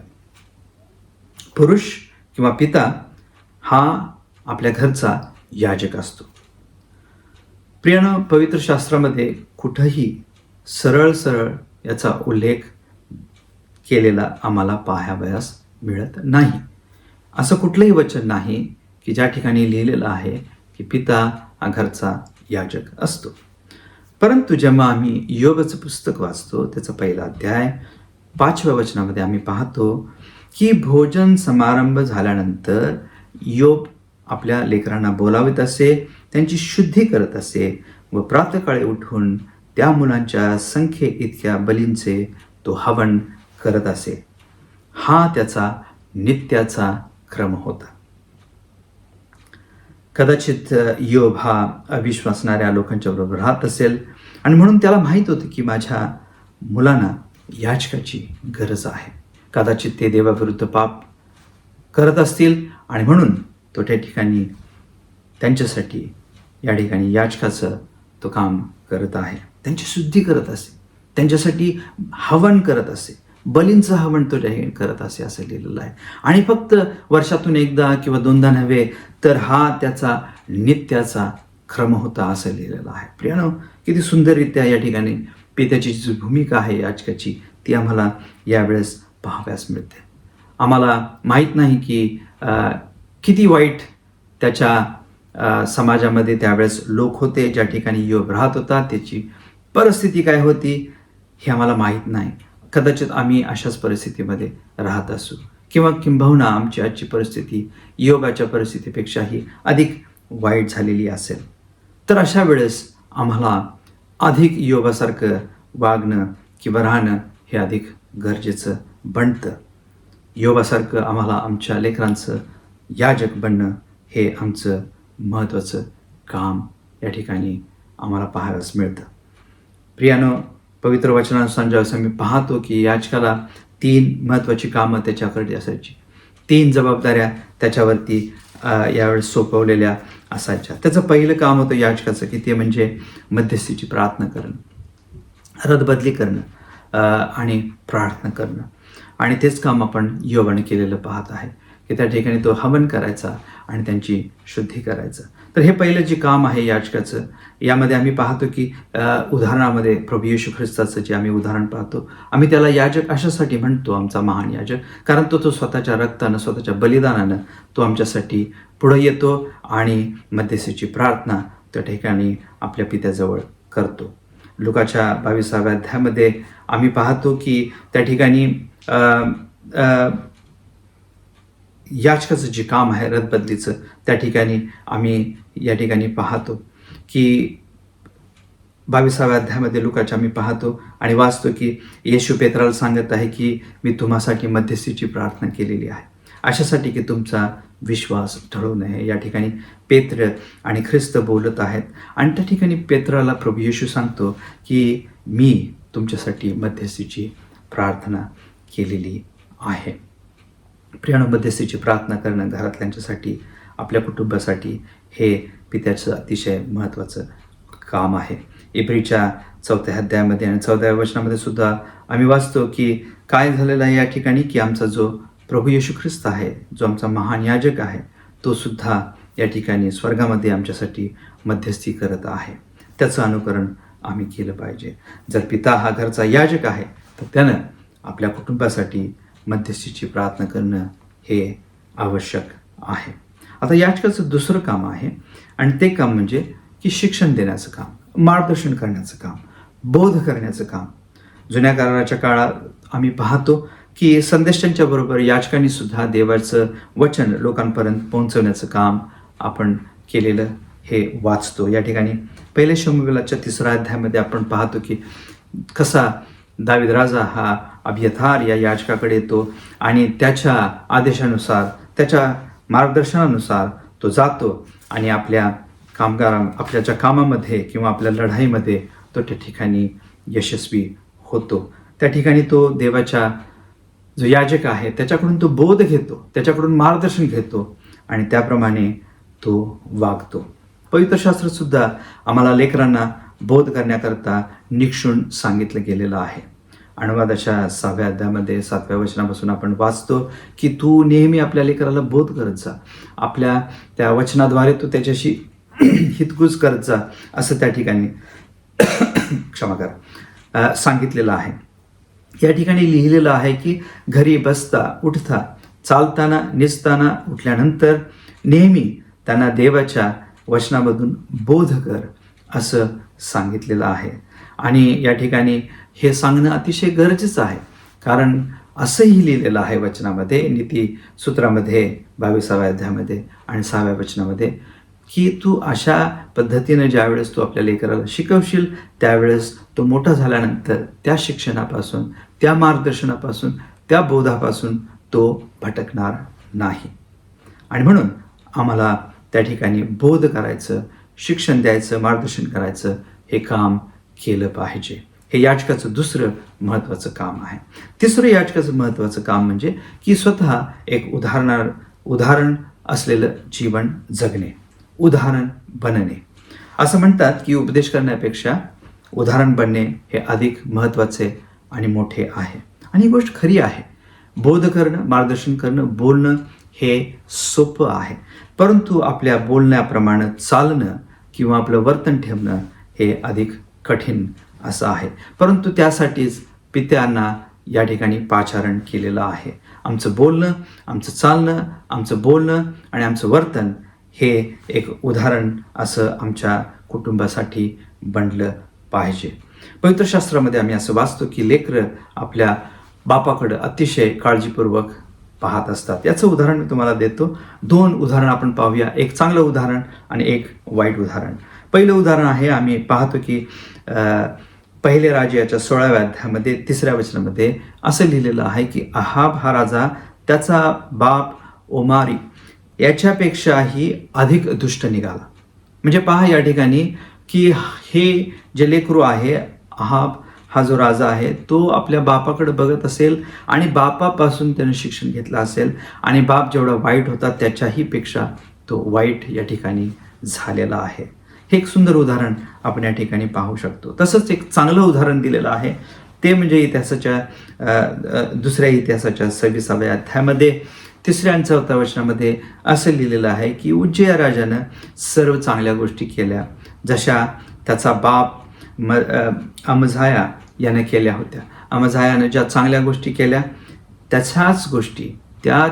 पुरुष किंवा पिता हा आपल्या घरचा याजक असतो. प्रियानं, पवित्र शास्त्रामध्ये कुठंही सरळ सरळ याचा उल्लेख केलेला आम्हाला पाहावयास मिळत नाही. असं कुठलंही वचन नाही की ज्या ठिकाणी लिहिलेलं आहे की पिता हा घरचा याजक असतो. परंतु जेव्हा आम्ही योबाचं पुस्तक वाचतो त्याचा 1 अध्याय 5व्या वचनामध्ये आम्ही पाहतो की भोजन समारंभ झाल्यानंतर योब आपल्या लेकरांना बोलावित असे, त्यांची शुद्धी करत असे व प्रातःकाळी उठून त्या मुलांच्या संख्ये इतक्या बलींचे तो हवन करत असे. हा त्याचा नित्याचा क्रम होता. कदाचित योब हा अविश्वासणाऱ्या लोकांच्या बरोबर राहत असेल आणि म्हणून त्याला माहीत होतं की माझ्या मुलांना याजकाची गरज आहे. कदाचित ते देवाविरुद्ध पाप करत असतील आणि म्हणून तो त्या ठिकाणी त्यांच्यासाठी या ठिकाणी याजकाचं तो काम करत आहे, त्यांची शुद्धी करत असे, त्यांच्यासाठी हवन करत असे, बलींचं हवन तो करत असे असं लिहिलेलं आहे. आणि फक्त वर्षातून एकदा किंवा दोनदा नव्हे, तर हा त्याचा नित्याचा क्रम होता असं लिहिलेलं आहे. प्रियानो, किती सुंदररित्या या ठिकाणी पित्याची जी भूमिका आहे याजकाची ती आम्हाला यावेळेस पाहाव्यास मिळते. आम्हाला माहीत नाही की किती वाईट त्याच्या समाजामध्ये त्यावेळेस लोक होते, ज्या ठिकाणी योब राहत होता, त्याची परिस्थिती काय होती हे आम्हाला माहीत नाही. कदाचित आम्ही अशाच परिस्थितीमध्ये राहत असू, किंवा किंबहुना आमची आजची परिस्थिती योबाच्या परिस्थितीपेक्षाही अधिक वाईट झालेली असेल. तर अशा वेळेस आम्हाला अधिक योबासारखं वागणं किंवा राहणं हे अधिक गरजेचं बनतं. योबासारखं आम्हाला आमच्या लेकरांचं याजक बनणं हे आमचं महत्त्वाचं काम या ठिकाणी आम्हाला पाहायलाच मिळतं. प्रियानो, पवित्र वचनानुसार ज्यावेळेस आम्ही पाहतो की याजकाला 3 महत्त्वाची कामं त्याच्याकडे असायची, 3 जबाबदाऱ्या त्याच्यावरती यावेळेस सोपवलेल्या असायच्या. त्याचं पहिलं काम होतं याजकाचं की ते म्हणजे मध्यस्थीची प्रार्थना करणं, रदबदली करणं आणि प्रार्थना करणं. आणि तेच काम आपण योबाने केलेलं पाहत आहे की त्या ठिकाणी तो हवन करायचा आणि त्यांची शुद्धी करायचं. तर हे पहिलं जे काम आहे याजकाचं, यामध्ये आम्ही पाहतो की उदाहरणामध्ये प्रभू येशू ख्रिस्ताचं जे आम्ही उदाहरण पाहतो, आम्ही त्याला याजक अशासाठी म्हणतो, आमचा महान याजक, कारण तो स्वतःच्या रक्तानं, स्वतःच्या बलिदानानं तो आमच्यासाठी पुढे येतो आणि मध्यस्थीची प्रार्थना त्या ठिकाणी आपल्या पित्याजवळ करतो. लुकाच्या 22व्या अध्यायामध्ये आम्ही पाहतो की त्या ठिकाणी याजकाचं जे काम आहे रदबदलीचं, त्या ठिकाणी आम्ही या ठिकाणी पाहतो की 22व्या अध्यायामध्ये लुकाच्या आम्ही पाहतो आणि वाचतो की येशू पेत्राला सांगत आहे की मी तुम्हासाठी मध्यस्थीची प्रार्थना केलेली आहे, अशासाठी की तुमचा विश्वास ढळू नये. या ठिकाणी पेत्र आणि ख्रिस्त बोलत आहेत आणि त्या ठिकाणी पेत्राला प्रभू येशू सांगतो की मी तुमच्यासाठी मध्यस्थीची प्रार्थना केलेली आहे. प्रियानो, मध्यस्थीची प्रार्थना करणं घरातल्यांच्यासाठी, आपल्या कुटुंबासाठी हे पित्याचं अतिशय महत्त्वाचं काम आहे. इब्रीच्या 4व्या अध्यायामध्ये आणि 4व्या वचनामध्ये सुद्धा आम्ही वाचतो की काय झालेलं आहे या ठिकाणी की आमचा जो प्रभू येशू ख्रिस्त आहे, जो आमचा महान याजक आहे, तो सुद्धा या ठिकाणी स्वर्गामध्ये आमच्यासाठी मध्यस्थी करत आहे. त्याचं अनुकरण आम्ही केलं पाहिजे. जर पिता हा घरचा याजक आहे तर त्यानं आपल्या कुटुंबासाठी मध्यस्थीची प्रार्थना करणं हे आवश्यक आहे. आता याजकाचं दुसरं काम आहे आणि ते काम म्हणजे की शिक्षण देण्याचं काम, मार्गदर्शन करण्याचं काम, बोध करण्याचं काम. जुन्या कराराच्या काळात आम्ही पाहतो की संदेशांच्या बरोबर याजकांनी सुद्धा देवाचं वचन लोकांपर्यंत पोहोचवण्याचं काम आपण केलेलं हे वाचतो. या ठिकाणी 1 शमूएलाच्या 3ऱ्या अध्यायामध्ये आपण पाहतो की कसा दावीद राजा हा अबियाथार या याजकाकडे येतो आणि त्याच्या आदेशानुसार, त्याच्या मार्गदर्शनानुसार तो जातो आणि आपल्या आपल्याच्या कामामध्ये किंवा आपल्या लढाईमध्ये तो त्या ठिकाणी यशस्वी होतो. त्या ठिकाणी तो देवाच्या जो याजक आहे त्याच्याकडून तो बोध घेतो, त्याच्याकडून मार्गदर्शन घेतो आणि त्याप्रमाणे तो वागतो. पवित्र शास्त्रात सुद्धा आम्हाला लेकरांना बोध करण्याकरता निक्षून सांगितलं गेलेलं आहे. अनुवादाच्या 6व्या अध्यायामध्ये 7व्या वचनापासून आपण वाचतो की तू नेहमी आपल्या लेकराला बोध करत जा, आपल्या त्या वचनाद्वारे तू त्याच्याशी हितगुज करत जा, असं त्या ठिकाणी क्षमा करा सांगितलेलं आहे. या ठिकाणी लिहिलेलं आहे की घरी बसता, उठता, चालताना, निजताना, उठल्यानंतर नेहमी त्यांना देवाच्या वचनामधून बोध कर असं सांगितलेलं आहे. आणि या ठिकाणी हे सांगणं अतिशय गरजेचं आहे, कारण असंही लिहिलेलं आहे वचनामध्ये, नीतीसूत्रामध्ये 22व्या अध्यायामध्ये आणि 6व्या वचनामध्ये की तू अशा पद्धतीनं ज्यावेळेस तू आपल्या लेकराला शिकवशील त्यावेळेस तो मोठा झाल्यानंतर त्या शिक्षणापासून, त्या मार्गदर्शनापासून, त्या बोधापासून तो भटकणार नाही. आणि म्हणून आम्हाला त्या ठिकाणी बोध करायचं, शिक्षण द्यायचं, मार्गदर्शन करायचं हे काम केलं पाहिजे. हे याजकाचं दुसरं महत्त्वाचं काम आहे. तिसरं याजकाचं महत्त्वाचं काम म्हणजे की स्वतः एक उदाहरण असलेलं जीवन जगणे, उदाहरण बनणे. असं म्हणतात की उपदेश करण्यापेक्षा उदाहरण बनणे हे अधिक महत्त्वाचे आणि मोठे आहे. आणि ही गोष्ट खरी आहे. बोध करणं, मार्गदर्शन करणं, बोलणं हे सोपं आहे, परंतु आपल्या बोलण्याप्रमाणे चालणं किंवा आपलं वर्तन ठेवणं हे अधिक कठीण असं आहे. परंतु त्यासाठीच पित्यांना या ठिकाणी पाचारण केलेलं आहे. आमचं बोलणं, आमचं चालणं, आमचं बोलणं आणि आमचं वर्तन हे एक उदाहरण असं आमच्या कुटुंबासाठी बनलं पाहिजे. पवित्र शास्त्रामध्ये आम्ही असं वाचतो की लेकरं आपल्या बापाकडं अतिशय काळजीपूर्वक पाहत असतात. याचं उदाहरण मी तुम्हाला देतो. 2 उदाहरण आपण पाहूया, एक चांगलं उदाहरण आणि एक वाईट उदाहरण. पहिलं उदाहरण आहे, आम्ही पाहतो की पहिले राजे याच्या 16व्या अध्यायामध्ये 3ऱ्या वचनामध्ये असं लिहिलेलं आहे की अहाब हा राजा त्याचा बाप ओमारी याच्यापेक्षाही अधिक दुष्ट निघाला. म्हणजे पहा या ठिकाणी की हे जे लेकरू आहे, अहाब हा जो राजा आहे, तो आपल्या बापाकडे बघत असेल आणि बापापासून त्यानं शिक्षण घेतलं असेल आणि बाप जेवढा वाईट होता त्याच्याही पेक्षा तो वाईट या ठिकाणी झालेला आहे. हे एक सुंदर उदाहरण आपण या ठिकाणी पाहू शकतो. तसंच एक चांगलं उदाहरण दिलेलं आहे, ते म्हणजे दुसऱ्या इतिहासाच्या 26व्या अध्यायामध्ये 3ऱ्या आणि 4थ्या वचनामध्ये असं लिहिलेलं आहे की उज्जया राजानं सर्व चांगल्या गोष्टी केल्या, जशा त्याचा बाप अमझाया यानं केल्या होत्या. अमझायानं ज्या चांगल्या गोष्टी केल्या त्याच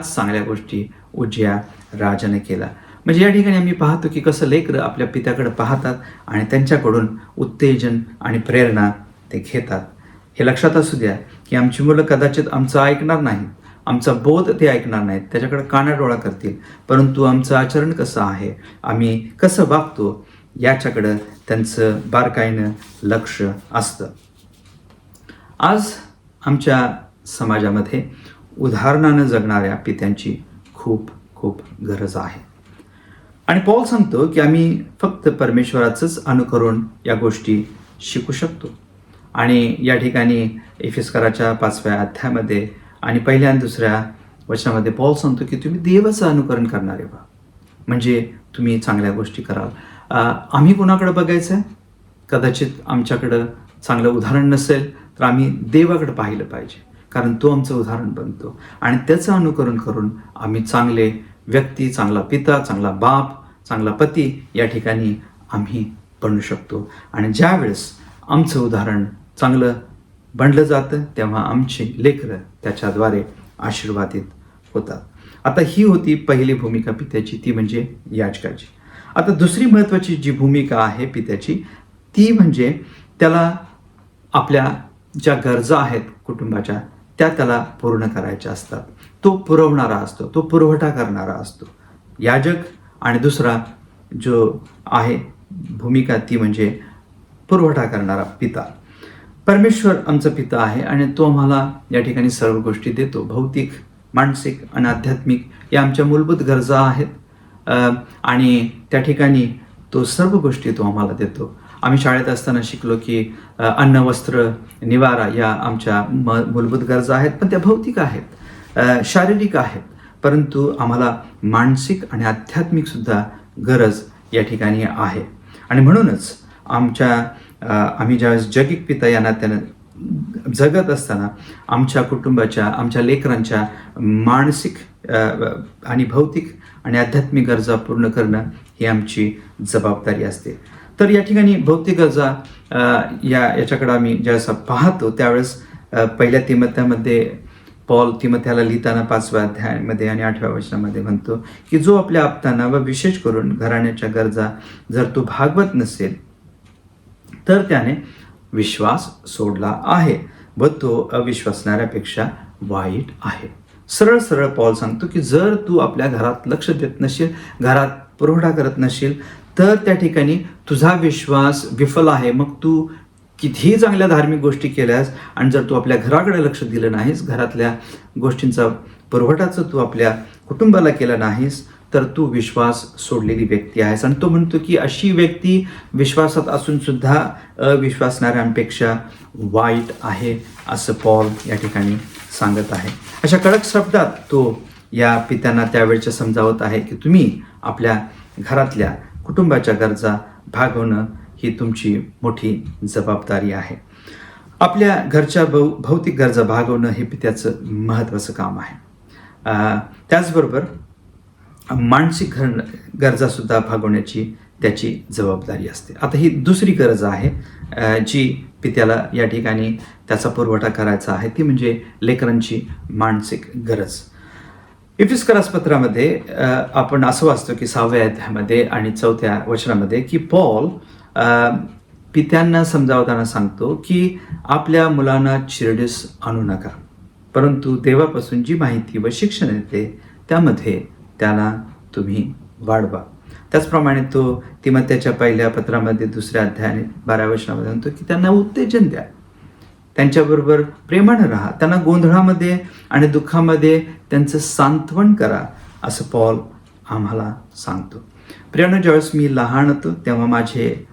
चांगल्या गोष्टी उज्जया राजाने केल्या. म्हणजे या ठिकाणी आम्ही पाहतो की कसं लेकरं आपल्या पित्याकडे पाहतात आणि त्यांच्याकडून उत्तेजन आणि प्रेरणा ते घेतात. हे लक्षात असू द्या की आमची मुलं कदाचित आमचं ऐकणार नाहीत, आमचा बोध ते ऐकणार नाहीत, त्याच्याकडे कानाडोळा करतील, परंतु आमचं आचरण कसं आहे, आम्ही कसं वागतो याच्याकडं त्यांचं बारकाईनं लक्ष असतं. आज आमच्या समाजामध्ये उदाहरणानं जगणाऱ्या पित्यांची खूप खूप गरज आहे. आणि पौल सांगतो की आम्ही फक्त परमेश्वराचंच अनुकरण या गोष्टी शिकू शकतो. आणि या ठिकाणी एफेसकराच्या 5व्या अध्यायामध्ये आणि 1ल्या आणि 2ऱ्या वचनामध्ये पौल सांगतो की तुम्ही देवाचं अनुकरण करणारे व्हा, म्हणजे तुम्ही चांगल्या गोष्टी कराल. आम्ही कोणाकडे बघायचं आहे? कदाचित आमच्याकडं चांगलं उदाहरण नसेल तर आम्ही देवाकडे पाहिलं पाहिजे, कारण तो आमचं उदाहरण बनतो आणि त्याचं अनुकरण करून आम्ही चांगले व्यक्ती, चांगला पिता, चांगला बाप, चांगला पती या ठिकाणी आम्ही बनू शकतो. आणि ज्यावेळेस आमचं उदाहरण चांगलं बनलं जातं तेव्हा आमची लेकरं त्याच्याद्वारे आशीर्वादित होतात. आता ही होती पहिली भूमिका पित्याची, ती म्हणजे याजकाची. आता दुसरी महत्त्वाची जी भूमिका आहे पित्याची, ती म्हणजे त्याला आपल्या ज्या गरजा आहेत कुटुंबाच्या त्याला पूर्ण करायच्या असतात. तो पुरवणारा असतो, तो पुरवठा करणारा असतो याजक. आणि दुसरा जो आहे भूमिका ती म्हणजे पुरवठा करणारा पिता. परमेश्वर आमचा पिता आहे आणि तो आम्हाला या ठिकाणी सर्व गोष्टी देतो. भौतिक, मानसिक आणि आध्यात्मिक या आमच्या मूलभूत गरजा आहेत आणि त्या ठिकाणी तो सर्व गोष्टी तो आम्हाला देतो. आम्ही शाळेत असताना शिकलो की अन्न, वस्त्र, निवारा या आमच्या मूलभूत गरजा आहेत, पण त्या भौतिक आहेत, शारीरिक आहेत, परंतु आम्हाला मानसिक आणि आध्यात्मिक सुद्धा गरज या ठिकाणी आहे. आणि म्हणूनच आम्ही ज्यावेळेस जगिक पिता या नात्यानं जगत असताना आमच्या कुटुंबाच्या, आमच्या लेकरांच्या मानसिक आणि भौतिक आणि आध्यात्मिक गरजा पूर्ण करणं ही आमची जबाबदारी असते. तर या ठिकाणी भौतिक गरजा याच्याकडं आम्ही ज्यावेळेस पाहतो त्यावेळेस 1 तिमोथेमध्ये पौल तिमोथेला लिहिताना 5व्या अध्यायामध्ये आणि 8व्या वचनामध्ये म्हणतो की जो आपल्या आपताना व विशेष करून घराण्याच्या गरजा जर तो भागवत नसेल तर त्याने विश्वास सोडला आहे व तो अविश्वासणाऱ्यापेक्षा वाईट आहे. सरळ सरळ पौल सांगतो की जर तू आपल्या घरात लक्ष देत नसेल, घरात पुरवठा करत नसेल, तर त्या ठिकाणी तुझा विश्वास विफल आहे. मग तू कितीही चांगल्या धार्मिक गोष्टी केल्यास आणि जर तू आपल्या घराकडे लक्ष दिलं नाहीस, घरातल्या गोष्टींचा पुरवठाचं तू आपल्या कुटुंबाला केलं नाहीस, तर तू विश्वास सोडलेली व्यक्ती आहेस. आणि तो म्हणतो की अशी व्यक्ती विश्वासात असून सुद्धा अविश्वासणाऱ्यांपेक्षा वाईट आहे असं पौल या ठिकाणी सांगत आहे. अशा कडक शब्दात तो या पित्यांना त्यावेळच्या समजावत आहे की तुम्ही आपल्या घरातल्या कुटुंबाच्या गरजा भागवणं ही तुमची मोठी जबाबदारी आहे. आपल्या घरच्या भौतिक गरजा भागवणं हे पित्याचं महत्त्वाचं काम आहे. त्याचबरोबर मानसिक गरजासुद्धा भागवण्याची त्याची जबाबदारी असते. आता ही दुसरी गरज आहे जी पित्याला या ठिकाणी त्याचा पुरवठा करायचा आहे, ती म्हणजे लेकरांची मानसिक गरज. इफिस्करास पत्रामध्ये आपण असं वाचतो की 6व्या अध्यायामध्ये आणि 4थ्या वचनामध्ये की पॉल पित्यांना समजावताना सांगतो की आपल्या मुलांना चिरडीस आणू नका, परंतु देवापासून जी माहिती व शिक्षण येते त्यामध्ये त्याला तुम्ही वाढवा. त्याचप्रमाणे तो तिमोथेच्या पहिल्या पत्रामध्ये 2ऱ्या अध्यायाने 12व्या वचनामध्ये म्हणतो की त्यांना उत्तेजन द्या, त्यांच्याबरोबर प्रेमानं राहा, त्यांना गोंधळामध्ये आणि दुःखामध्ये त्यांचं सांत्वन करा, असं पॉल आम्हाला सांगतो. प्रियानो, ज्यावेळेस मी लहान होतो तेव्हा माझे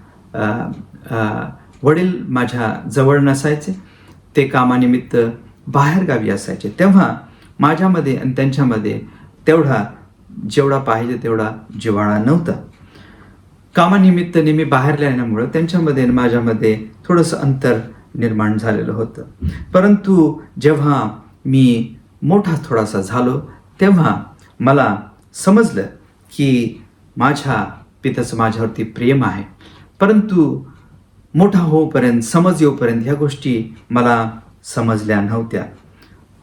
वडील माझ्या जवळ नसायचे, ते कामानिमित्त बाहेरगावी असायचे. तेव्हा माझ्यामध्ये आणि त्यांच्यामध्ये जेवढा पाहिजे तेवढा जिव्हाळा नव्हता. कामानिमित्त नेहमी बाहेर राहिल्यामुळं त्यांच्यामध्ये आणि माझ्यामध्ये थोडंसं अंतर निर्माण झालेलं होतं. परंतु जेव्हा मी मोठा थोडासा झालो तेव्हा मला समजलं की माझ्या पित्याचं माझ्यावरती प्रेम आहे. परंतु मोठा होईपर्यंत, समज येऊपर्यंत ह्या गोष्टी मला समजल्या नव्हत्या.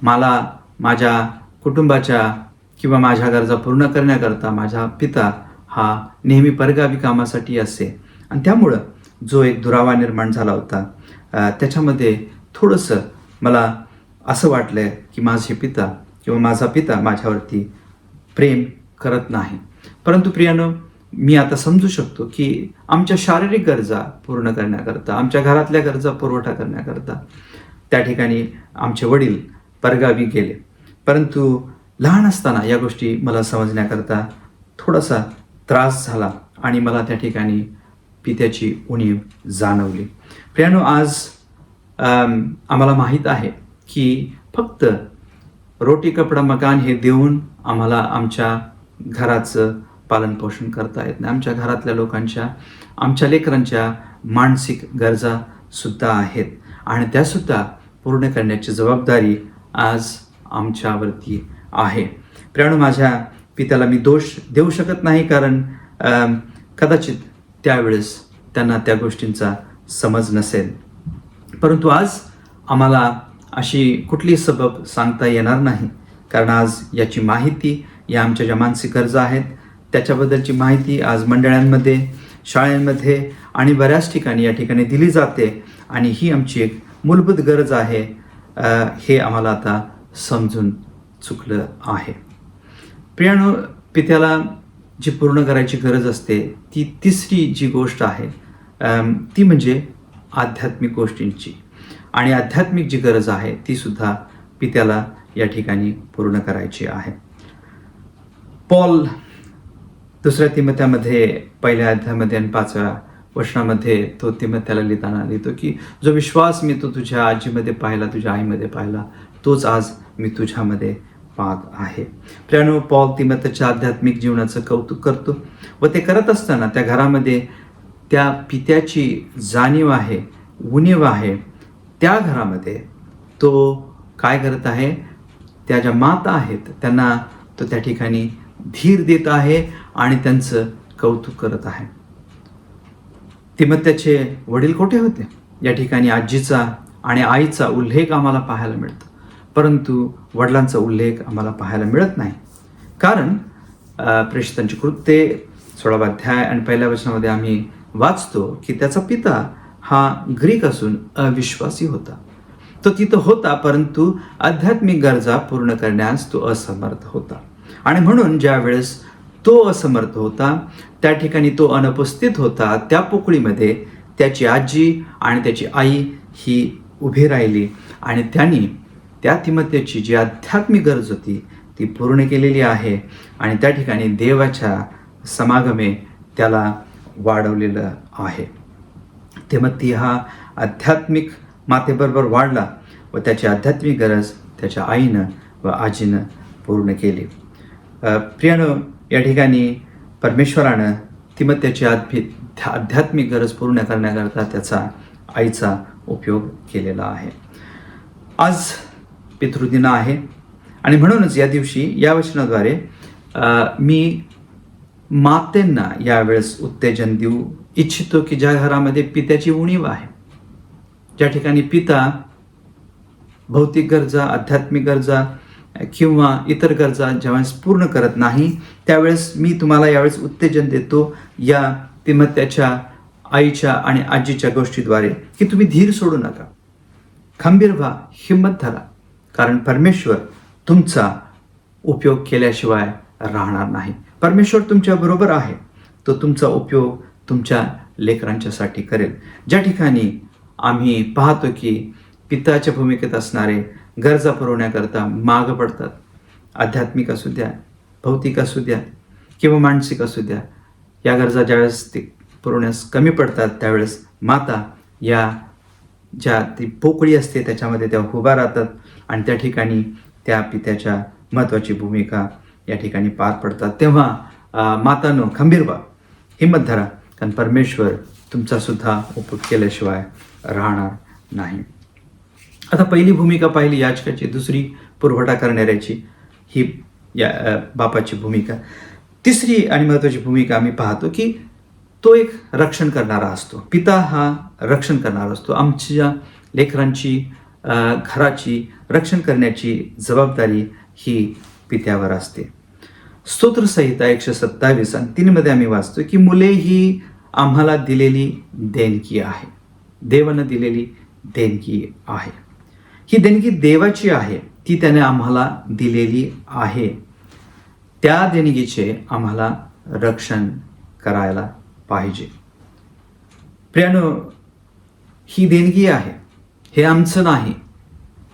मला माझ्या कुटुंबाच्या किंवा माझ्या गरजा पूर्ण करण्याकरता माझा पिता हा नेहमी परगावी कामासाठी असे, आणि त्यामुळं जो एक दुरावा निर्माण झाला होता त्याच्यामध्ये थोडंसं मला असं वाटलं की माझे पिता किंवा माझा पिता माझ्यावरती प्रेम करत नाही. परंतु प्रियानो, मी आता समजू शकतो की आमच्या शारीरिक गरजा पूर्ण करण्याकरता, आमच्या घरातल्या गरजा पुरवठा करण्याकरता त्या ठिकाणी आमचे वडील परगावी गेले. परंतु लहान असताना या गोष्टी मला समजण्याकरता थोडासा त्रास झाला आणि मला त्या ठिकाणी पित्याची उणीव जाणवली. प्रियानो, आज आम्हाला माहीत आहे की फक्त रोटी कपडा मकान हे देऊन आम्हाला आमच्या घराचं पालनपोषण करता येत नाही. आमच्या घरातल्या लोकांच्या, आमच्या लेकरांच्या मानसिक गरजा सुद्धा आहेत आणि त्यासुद्धा पूर्ण करण्याची जबाबदारी आज आमच्यावरती आहे. प्रियानो, माझ्या पित्याला मी दोष देऊ शकत नाही, कारण कदाचित त्यावेळेस त्यांना त्या गोष्टींचा समज नसेल. परंतु आज आम्हाला अशी कुठली सबब सांगता येणार नाही, कारण आज याची माहिती, या आमच्या ज्या मानसिक गरजा आहेत त्याच्याबद्दलची माहिती आज मंडळांमध्ये, शाळांमध्ये आणि बऱ्याच ठिकाणी या ठिकाणी दिली जाते आणि ही आमची एक मूलभूत गरज आहे हे आम्हाला आता समजून चुकलं आहे. प्रियानो, पित्याला जी पूर्ण करायची गरज असते ती तिसरी जी गोष्ट आहे ती म्हणजे आध्यात्मिक गोष्टींची, आणि आध्यात्मिक जी गरज आहे ती सुद्धा पित्याला या ठिकाणी पूर्ण करायची आहे. पॉल 2 तिमोथेमध्ये 1ल्या अध्यायामध्ये आणि 5व्या वचनामध्ये तो तिमोथेला लिहिताना लिहितो की जो विश्वास मी तो तुझ्या आजीमध्ये पाहिला, तुझ्या आईमध्ये पाहिला, तोच आज मी तुझ्यामध्ये पाहत आहे. प्रियानो, पॉल तिमोथेच्या आध्यात्मिक जीवनाचं कौतुक करतो व ते करत असताना त्या घरामध्ये त्या पित्याची जाणीव आहे, उणीव आहे. त्या घरामध्ये तो काय करत आहे, त्या ज्या माता आहेत त्यांना तो त्या ठिकाणी धीर देत आहे आणि त्यांचं कौतुक करत आहे. तिमोथेचे वडील कोठे होते? या ठिकाणी आजीचा आणि आईचा उल्लेख आम्हाला पाहायला मिळतो, परंतु वडिलांचा उल्लेख आम्हाला पाहायला मिळत नाही. कारण प्रेषितांची कृत्ये 16वा अध्याय आणि 1ल्या वचनामध्ये आम्ही वाचतो की त्याचा पिता हा ग्रीक असून अविश्वासी होता. तो तिथं होता, परंतु आध्यात्मिक गरजा पूर्ण करण्यास तो असमर्थ होता. आणि म्हणून ज्या वेळेस तो असमर्थ होता त्या ठिकाणी तो अनुपस्थित होता, त्या पोकळीमध्ये त्याची आजी आणि त्याची आई ही उभी राहिली आणि त्यांनी त्या तिमोथेची जी आध्यात्मिक गरज होती ती पूर्ण केलेली आहे आणि त्या ठिकाणी देवाच्या समागमे त्याला वाढवलेलं आहे. तिमोथी हा आध्यात्मिक मातेबरोबर वाढला व त्याची आध्यात्मिक गरज त्याच्या आईनं व आजीनं पूर्ण केली. प्रियानो, या ठिकाणी परमेश्वरानं तिमत्याची आध्यात्मिक गरज पूर्ण करण्याकरता त्याचा आईचा उपयोग केलेला आहे. आज पितृदिन आहे आणि म्हणूनच या दिवशी या वचनाद्वारे मी मातेंना यावेळेस उत्तेजन देऊ इच्छितो की ज्या घरामध्ये पित्याची उणीव आहे, ज्या ठिकाणी पिता भौतिक गरजा, आध्यात्मिक गरजा किंवा इतर गरजा ज्यावेळेस पूर्ण करत नाही, त्यावेळेस मी तुम्हाला यावेळेस उत्तेजन देतो या तिमत्याच्या आईच्या आणि आजीच्या गोष्टीद्वारे की तुम्ही धीर सोडू नका, खंबीर व्हा, हिंमत धरा, कारण परमेश्वर तुमचा उपयोग केल्याशिवाय राहणार नाही. परमेश्वर तुमच्या बरोबर आहे, तो तुमचा उपयोग तुमच्या लेकरांच्यासाठी करेल. ज्या ठिकाणी आम्ही पाहतो की पिताच्या भूमिकेत असणारे गरजा पुरवण्याकरता मागं पडतात, आध्यात्मिक असू द्या, भौतिक असू द्या किंवा मानसिक असू द्या, या गरजा ज्यावेळेस ते पुरवण्यास कमी पडतात त्यावेळेस माता या ज्या ती पोकळी असते त्याच्यामध्ये त्या उभा राहतात आणि त्या ठिकाणी त्या पित्याच्या महत्त्वाची भूमिका या ठिकाणी पार पडतात. तेव्हा मातांनो, खंबीर व्हा, हिंमत धरा, कारण परमेश्वर तुमचा सुद्धा उपयोग केल्याशिवाय राहणार नाही. आता पहिली भूमिका पाहिली याचकाची, दुसरी पुरवठा करणाऱ्याची, ही या बापाची भूमिका. तिसरी आणि महत्त्वाची भूमिका आम्ही पाहतो की तो एक रक्षण करणारा असतो. पिता हा रक्षण करणारा असतो. आमच्या लेकरांची, घराची रक्षण करण्याची जबाबदारी ही पित्यावर असते. स्तोत्रसंहिता 127 आणि 3 मध्ये आम्ही वाचतो की मुले ही आम्हाला दिलेली देणगी आहे, देवानं दिलेली देणगी आहे. ही देणगी देवाची आहे, ती त्याने आम्हाला दिलेली आहे. त्या देणगीचे आम्हाला रक्षण करायला पाहिजे. प्रियानो, ही देणगी आहे, हे आमचं नाही.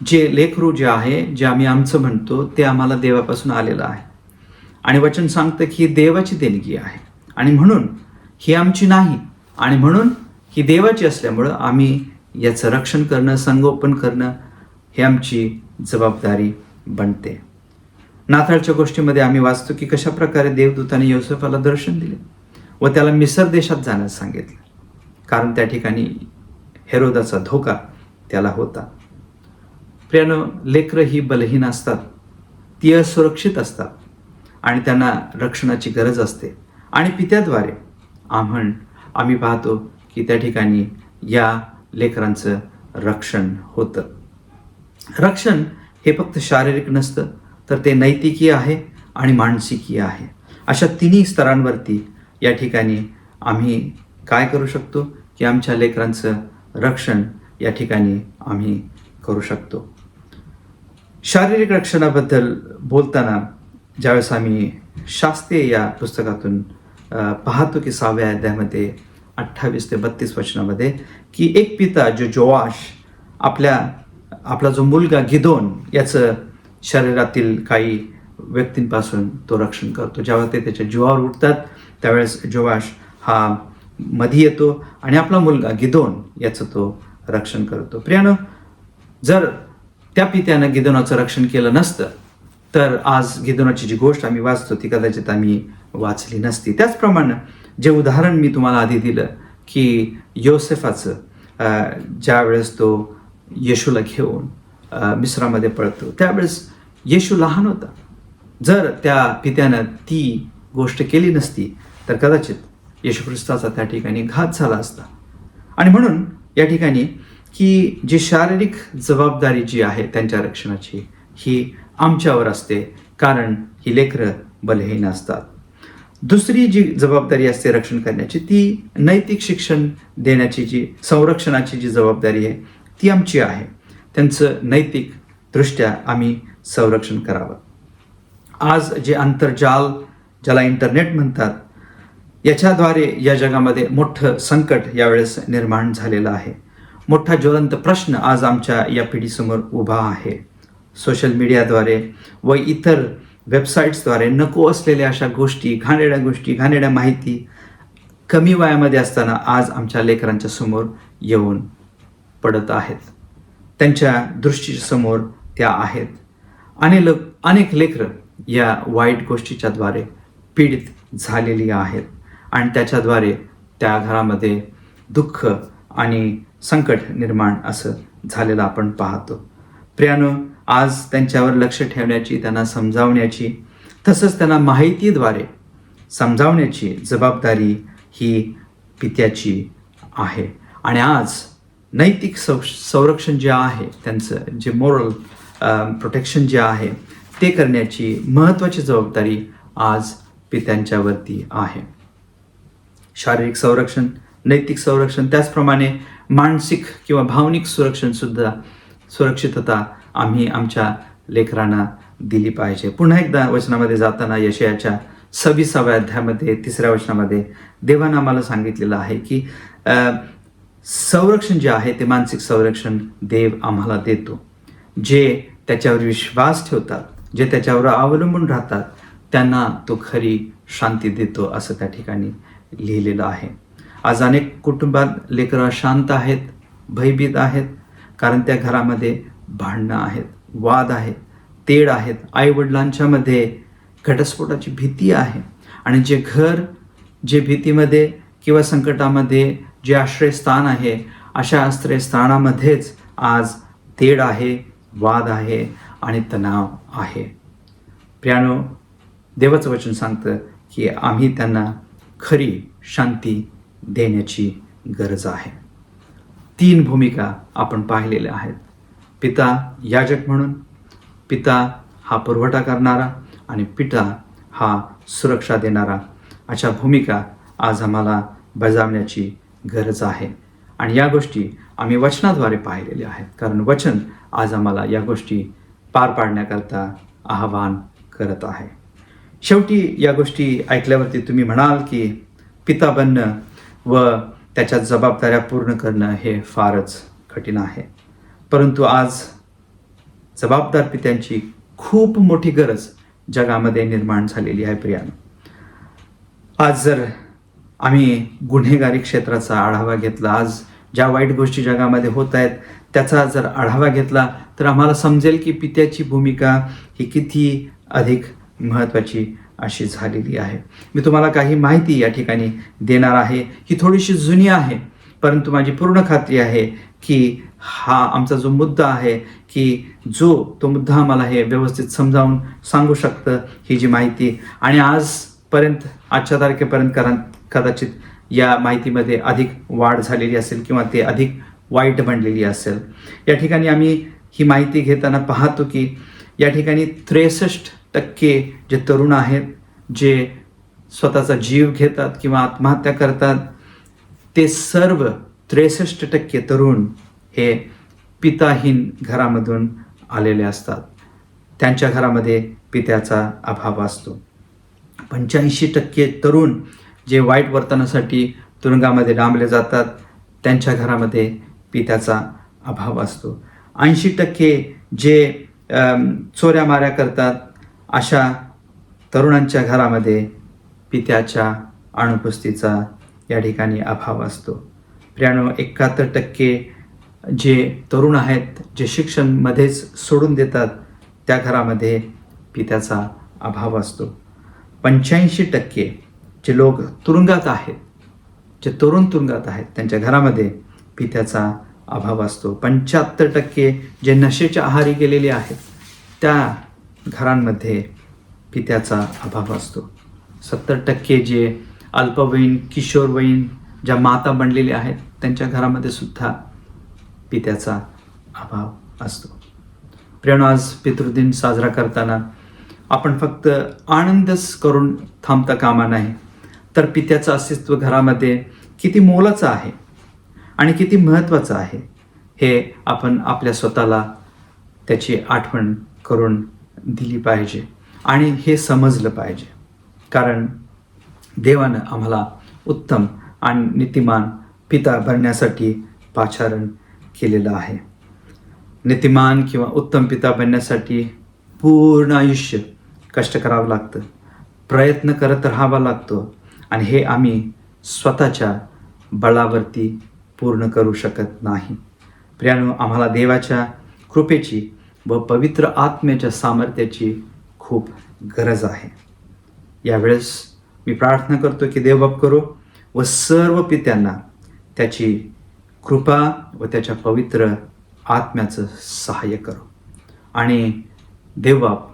जे लेकरू जे आहे, जे आम्ही आमचं म्हणतो, ते आम्हाला देवापासून आलेलं आहे आणि वचन सांगतं की ही देवाची देणगी आहे आणि म्हणून ही आमची नाही आणि म्हणून ही देवाची असल्यामुळं आम्ही याचं रक्षण करणं, संगोपन करणं हे आमची जबाबदारी बनते. नाताळच्या गोष्टीमध्ये आम्ही वाचतो की कशा प्रकारे देवदूताने योसेफाला दर्शन दिले व त्याला मिसर देशात जाण्यास सांगितलं, कारण त्या ठिकाणी हेरोदाचा धोका त्याला होता. प्रियानो, लेकरं ही बलहीन असतात, ती असुरक्षित असतात आणि त्यांना रक्षणाची गरज असते आणि पित्याद्वारे आम्ही पाहतो की त्या ठिकाणी या लेकरांचं रक्षण होतं. रक्षण हे फक्त शारीरिक नसतं, तर ते नैतिकीय आहे आणि मानसिकीय आहे. अशा तिन्ही स्तरांवरती या ठिकाणी आम्ही काय करू शकतो की आमच्या लेकरांचं रक्षण या ठिकाणी आम्ही करू शकतो. शारीरिक रक्षणाबद्दल बोलताना ज्यावेळेस आम्ही शास्त्रीय या पुस्तकातून पाहतो की 6व्या अध्यायामध्ये 28 ते 32 वचनामध्ये की एक पिता जो जोआश आपला जो मुलगा गिदोन याचं शरीरातील काही व्यक्तींपासून तो रक्षण करतो. जेव्हा ते त्याच्या जीवावर उठतात त्यावेळेस जोआश हा मध्ये येतो आणि आपला मुलगा गिदोन याचं तो रक्षण करतो. प्रियानो, जर त्या पित्यानं गिदोनाचं रक्षण केलं नसतं तर आज गिदोनाची जी गोष्ट आम्ही वाचतो ती कदाचित आम्ही वाचली नसती. त्याचप्रमाणे जे उदाहरण मी तुम्हाला आधी दिलं की योसेफाचं ज्या वेळेस तो येशूला घेऊन मिस्रामध्ये पळतो त्यावेळेस येशू लहान होता. जर त्या पित्यानं ती गोष्ट केली नसती तर कदाचित येशू ख्रिस्ताचा त्या ठिकाणी घात झाला असता. आणि म्हणून या ठिकाणी की जी शारीरिक जबाबदारी जी आहे त्यांच्या रक्षणाची ही आमच्यावर असते, कारण ही लेकरं बलहीन असतात. दुसरी जी जबाबदारी असते रक्षण करण्याची ती नैतिक शिक्षण देण्याची, जी संरक्षणाची जी जबाबदारी आहे ती आमची आहे. त्यांचं नैतिक दृष्ट्या आम्ही संरक्षण करावं. आज जे आंतरजाल, ज्याला इंटरनेट म्हणतात, याच्याद्वारे या जगामध्ये मोठं संकट यावेळेस निर्माण झालेलं आहे. मोठा ज्वलंत प्रश्न आज आमच्या या पिढीसमोर उभा आहे. सोशल मीडियाद्वारे व इतर वेबसाईट्सद्वारे नको असलेल्या अशा गोष्टी, घाणेरड्या माहिती कमी वयामध्ये असताना आज आमच्या लेकरांच्या समोर येऊन पडत आहेत. त्यांच्या दृष्टीसमोर त्या आहेत. अनेक लेकरं या वाईट गोष्टीच्याद्वारे पीडित झालेली आहेत आणि त्याच्याद्वारे त्या घरामध्ये दुःख आणि संकट निर्माण असं झालेलं आपण पाहतो. प्रियानो, आज त्यांच्यावर लक्ष ठेवण्याची, त्यांना समजावण्याची, तसंच त्यांना माहितीद्वारे समजावण्याची जबाबदारी ही पित्याची आहे. आणि आज नैतिक संरक्षण जे आहे, त्यांचं जे मोरल प्रोटेक्शन जे आहे ते करण्याची महत्त्वाची जबाबदारी आज पित्यांच्यावरती आहे. शारीरिक संरक्षण, नैतिक संरक्षण, त्याचप्रमाणे मानसिक किंवा भावनिक सुरक्षितता आम्ही आमच्या लेकरांना दिली पाहिजे. पुन्हा एकदा वचनामध्ये जाताना यशायाच्या 26व्या अध्यायामध्ये 3ऱ्या वचनामध्ये देवानं आम्हाला सांगितलेलं आहे की संरक्षण जे आहे ते मानसिक संरक्षण देव आम्हाला देतो. जे त्याच्यावर विश्वास ठेवतात, जे त्याच्यावर अवलंबून राहतात, त्यांना तो खरी शांती देतो असं त्या ठिकाणी लिहिलेलं आहे. आज अनेक कुटुंबात लेकरं शांत आहेत, भयभीत आहेत, कारण त्या घरामध्ये भांडणं आहेत, वाद आहेत, तेढ आहेत, आईवडिलांच्यामध्ये घटस्फोटाची भीती आहे. आणि जे घर जे भीतीमध्ये किंवा संकटामध्ये जे आश्रयस्थान आहे, अशा आश्रयस्थानामध्येच आज तेढ आहे, वाद आहे आणि तणाव आहे. प्रियानो, देवाचं वचन सांगतं की आम्ही त्यांना खरी शांती देण्याची गरज आहे. 3 भूमिका आपण पाहिलेल्या आहेत. पिता याजक म्हणून, पिता हा पुरवठा करणारा आणि पिता हा सुरक्षा देणारा, अशा भूमिका आज आम्हाला बजावण्याची गरज आहे. आणि या गोष्टी आम्ही वचनाद्वारे पाहिलेल्या आहेत, कारण वचन आज आम्हाला या गोष्टी पार पाडण्याकरता आवाहन करत आहे. शेवटी या गोष्टी ऐकल्यावरती तुम्ही म्हणाल की पिता बनणं व त्याच्या जबाबदाऱ्या पूर्ण करणं हे फारच कठीण आहे. परंतु आज जबाबदार पित्यांची खूप मोठी गरज जगामध्ये निर्माण झालेली आहे. प्रियानो, आज जर आम्ही गुन्हेगारी क्षेत्राचा आढावा घेतला, आज ज्या वाईट गोष्टी जगामध्ये होत आहेत त्याचा जर आढावा घेतला, तर आम्हाला समजेल की पित्याची भूमिका ही किती अधिक महत्त्वाची अशी झालेली आहे. मी तुम्हाला काही माहिती या ठिकाणी देणार आहे. ही थोडीशी जुनी आहे, परंतु माझी पूर्ण खात्री आहे की हा आमचा जो मुद्दा आहे की तो मुद्दा आम्हाला हे व्यवस्थित समजावून सांगू शकतं ही जी माहिती. आणि आजच्या तारखेपर्यंत कदाचित या माहितीमध्ये अधिक वाढ झालेली असेल किंवा ते अधिक वाईट बनलेली असेल. या ठिकाणी आम्ही ही माहिती घेताना पाहतो की या ठिकाणी 63% जे तरुण आहेत जे स्वतःचा जीव घेतात किंवा आत्महत्या करतात, ते सर्व 63% तरुण हे पिताहीन घरामधून आलेले असतात. त्यांच्या घरामध्ये पित्याचा अभाव असतो. 85% तरुण जे वाईट वर्तनासाठी तुरुंगामध्ये डांबले जातात, त्यांच्या घरामध्ये पित्याचा अभाव असतो. 80% जे चोऱ्या माऱ्या करतात, अशा तरुणांच्या घरामध्ये पित्याच्या अनुपस्थितीचा या ठिकाणी अभाव असतो. प्रियानो, 71% जे तरुण आहेत जे शिक्षणमध्येच सोडून देतात, त्या घरामध्ये पित्याचा अभाव असतो. 85% जे लोक तुरुंगात आहेत, जे तरुण तुरुंगात आहेत, त्यांच्या घरामध्ये पित्याचा अभाव असतो. 75% जे नशेच्या आहारी गेलेले आहेत, त्या घरांमध्ये पित्याचा अभाव असतो. 70% जे अल्पवयीन, किशोरवयीन ज्या माता बनलेल्या आहेत, त्यांच्या घरामध्ये सुद्धा पित्याचा अभाव असतो. प्रियानो, आज पितृदिन साजरा करताना आपण फक्त आनंदच करून थांबता कामा नाही, तर पित्याचं अस्तित्व घरामध्ये किती मोलाचं आहे आणि किती महत्त्वाचं आहे हे आपण आपल्या स्वतःला त्याची आठवण करून दिली पाहिजे आणि हे समजलं पाहिजे. कारण देवानं आम्हाला उत्तम आणि नीतिमान पिता बनण्यासाठी पाचारण केलेलं आहे. नीतिमान किंवा उत्तम पिता बनण्यासाठी पूर्ण आयुष्य कष्ट करावं लागतं, प्रयत्न करत राहावा लागतो आणि हे आम्ही स्वतःच्या बळावरती पूर्ण करू शकत नाही. प्रियानो, आम्हाला देवाच्या कृपेची व पवित्र आत्म्याच्या सामर्थ्याची खूप गरज आहे. यावेळेस मी प्रार्थना करतो की देवबाप करो व सर्व पित्यांना त्याची कृपा व त्याच्या पवित्र आत्म्याचं सहाय्य करो आणि देवबाप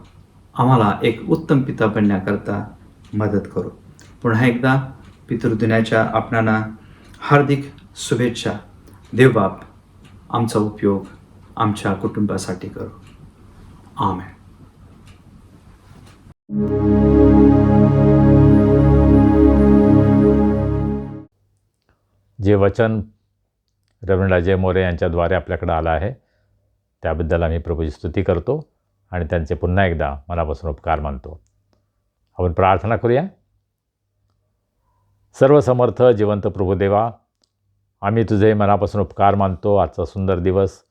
आम्हाला एक उत्तम पिता बनण्याकरता मदत करो. पुन्हा एकदा पितृदिनाच्या आपणाला हार्दिक शुभेच्छा. देवबाप आमचा उपयोग आमच्या कुटुंबासाठी करो. आमेन. जे वचन रेव्हरंड अजय मोरे यांच्याद्वारे आपल्याकडे आलं आहे त्याबद्दल आम्ही प्रभूची स्तुती करतो आणि त्यांचे पुन्हा एकदा मनापासून उपकार मानतो. आपण प्रार्थना करूया. सर्व समर्थ जिवंत प्रभुदेवा, आम्ही तुझे मनापासून उपकार मानतो. आजचा सुंदर दिवस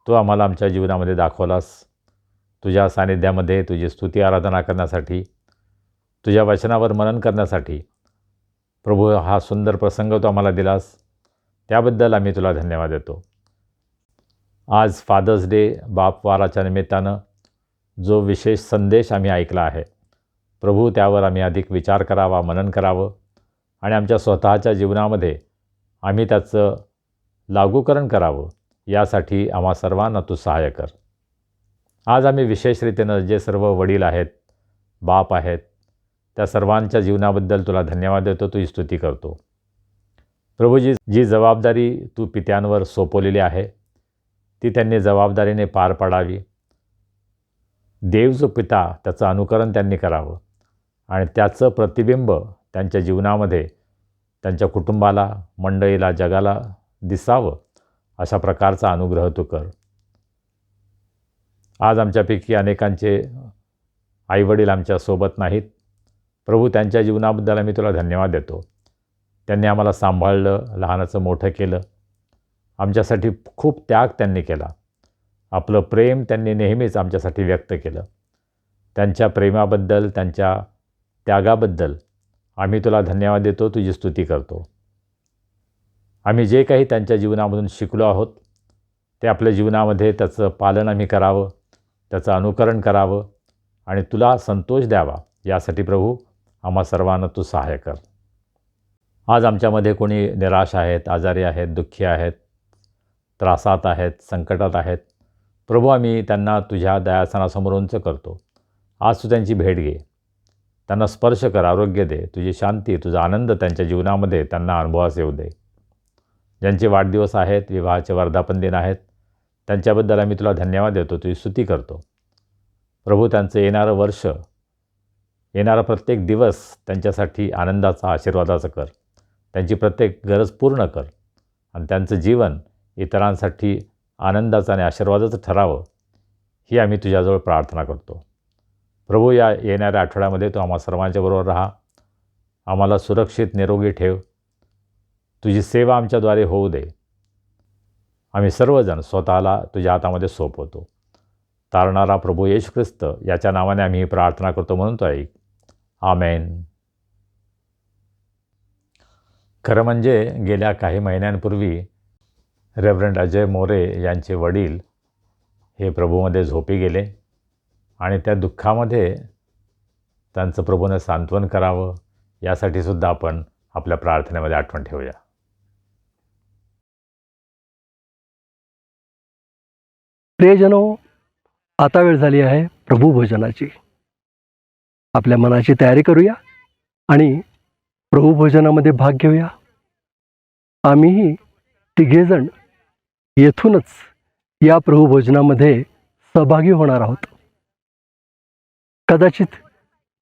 तू आम्हाला आमच्या जीवनामध्ये दाखवलास. तुझ्या सानिध्यामध्ये तुझी स्तुती आराधना करण्यासाठी, तुझ्या वचनावर मनन करण्यासाठी प्रभू हा सुंदर प्रसंग तू आम्हाला दिलास, त्याबद्दल आम्ही तुला धन्यवाद देतो. आज फादर्स डे बापवाराच्या निमित्तानं जो विशेष संदेश आम्ही ऐकला आहे प्रभू, त्यावर आम्ही अधिक विचार करावा, मनन करावं आणि आमच्या स्वतःच्या जीवनामध्ये आम्ही त्याचं लागूकरण करावं, यासाठी आम्हा सर्वांना तू सहाय्य कर. आज आम्ही विशेष रीतीनं जे सर्व वडील आहेत, बाप आहेत, त्या सर्वांच्या जीवनाबद्दल तुला धन्यवाद देतो, तुझी स्तुती करतो. प्रभूजी, जी जबाबदारी तू पित्यांवर सोपवलेली आहे ती त्यांनी जबाबदारीने पार पाडावी. देव जो पिता त्याचं अनुकरण त्यांनी करावं आणि त्याचं प्रतिबिंब त्यांच्या जीवनामध्ये त्यांच्या कुटुंबाला, मंडळीला, जगाला दिसावं, अशा प्रकारचा अनुग्रह तू कर. आज आमच्यापैकी अनेकांचे आईवडील आमच्यासोबत नाहीत. प्रभू, त्यांच्या जीवनाबद्दल आम्ही तुला धन्यवाद देतो. त्यांनी आम्हाला सांभाळलं, लहानाचं मोठं केलं, आमच्यासाठी खूप त्याग त्यांनी केला. आपलं प्रेम त्यांनी नेहमीच आमच्यासाठी व्यक्त केलं. त्यांच्या प्रेमाबद्दल, त्यांच्या त्यागाबद्दल आम्ही तुला धन्यवाद देतो, तुझी स्तुती करतो. आम्ही जे काही त्यांच्या जीवनामधून शिकलो आहोत ते आपल्या जीवनामध्ये त्याचं पालन आम्ही करावं, त्याचं अनुकरण करावं आणि तुला संतोष द्यावा, यासाठी प्रभू आम्हा सर्वांना तू सहाय्य कर. आज आमच्यामध्ये कोणी निराश आहेत, आजारी आहेत, दुःखी आहेत, त्रासात आहेत, संकटात आहेत, प्रभू आम्ही त्यांना तुझ्या दयासनासमोर उंच करतो. आज तू त्यांची भेट घे, त्यांना स्पर्श कर, आरोग्य दे, तुझी शांती, तुझा आनंद त्यांच्या जीवनामध्ये त्यांना अनुभवास येऊ दे. ज्यांचे वाढदिवस आहेत, विवाहाचे वर्धापन दिन आहेत, त्यांच्याबद्दल आम्ही तुला धन्यवाद देतो, तुझी स्तुती करतो. प्रभू, त्यांचं येणारं वर्ष, येणारा प्रत्येक दिवस त्यांच्यासाठी आनंदाचा, आशीर्वादाचा कर. त्यांची प्रत्येक गरज पूर्ण कर आणि त्यांचं जीवन इतरांसाठी आनंदाचं आणि आशीर्वादाचं ठरावं, ही आम्ही तुझ्याजवळ प्रार्थना करतो. प्रभू, या येणाऱ्या आठवड्यामध्ये तू आम्हा सर्वांच्याबरोबर राहा, आम्हाला सुरक्षित निरोगी ठेव, तुझी सेवा आमच्याद्वारे होऊ दे. आम्ही सर्वजण स्वतःला तुझ्या हातामध्ये सोपवतो. तारणारा प्रभू येशू ख्रिस्त याच्या नावाने आम्ही ही प्रार्थना करतो, म्हणून तो ऐक. आमेन. खरं म्हणजे गेल्या काही महिन्यांपूर्वी रेव्हरंड अजय मोरे यांचे वडील हे प्रभूमध्ये झोपी गेले आणि त्या दुःखामध्ये त्यांचं प्रभूने सांत्वन करावं, यासाठी सुद्धा आपण आपल्या प्रार्थनेमध्ये आठवण ठेवूया. प्रियजनो, आता वेळ झाली आहे प्रभू भोजनाची. आपल्या मनाची तयारी करूया आणि प्रभू भोजनामध्ये भाग घेऊया. आम्हीही तिघेजण येथूनच या प्रभू भोजनामध्ये सहभागी होणार आहोत. कदाचित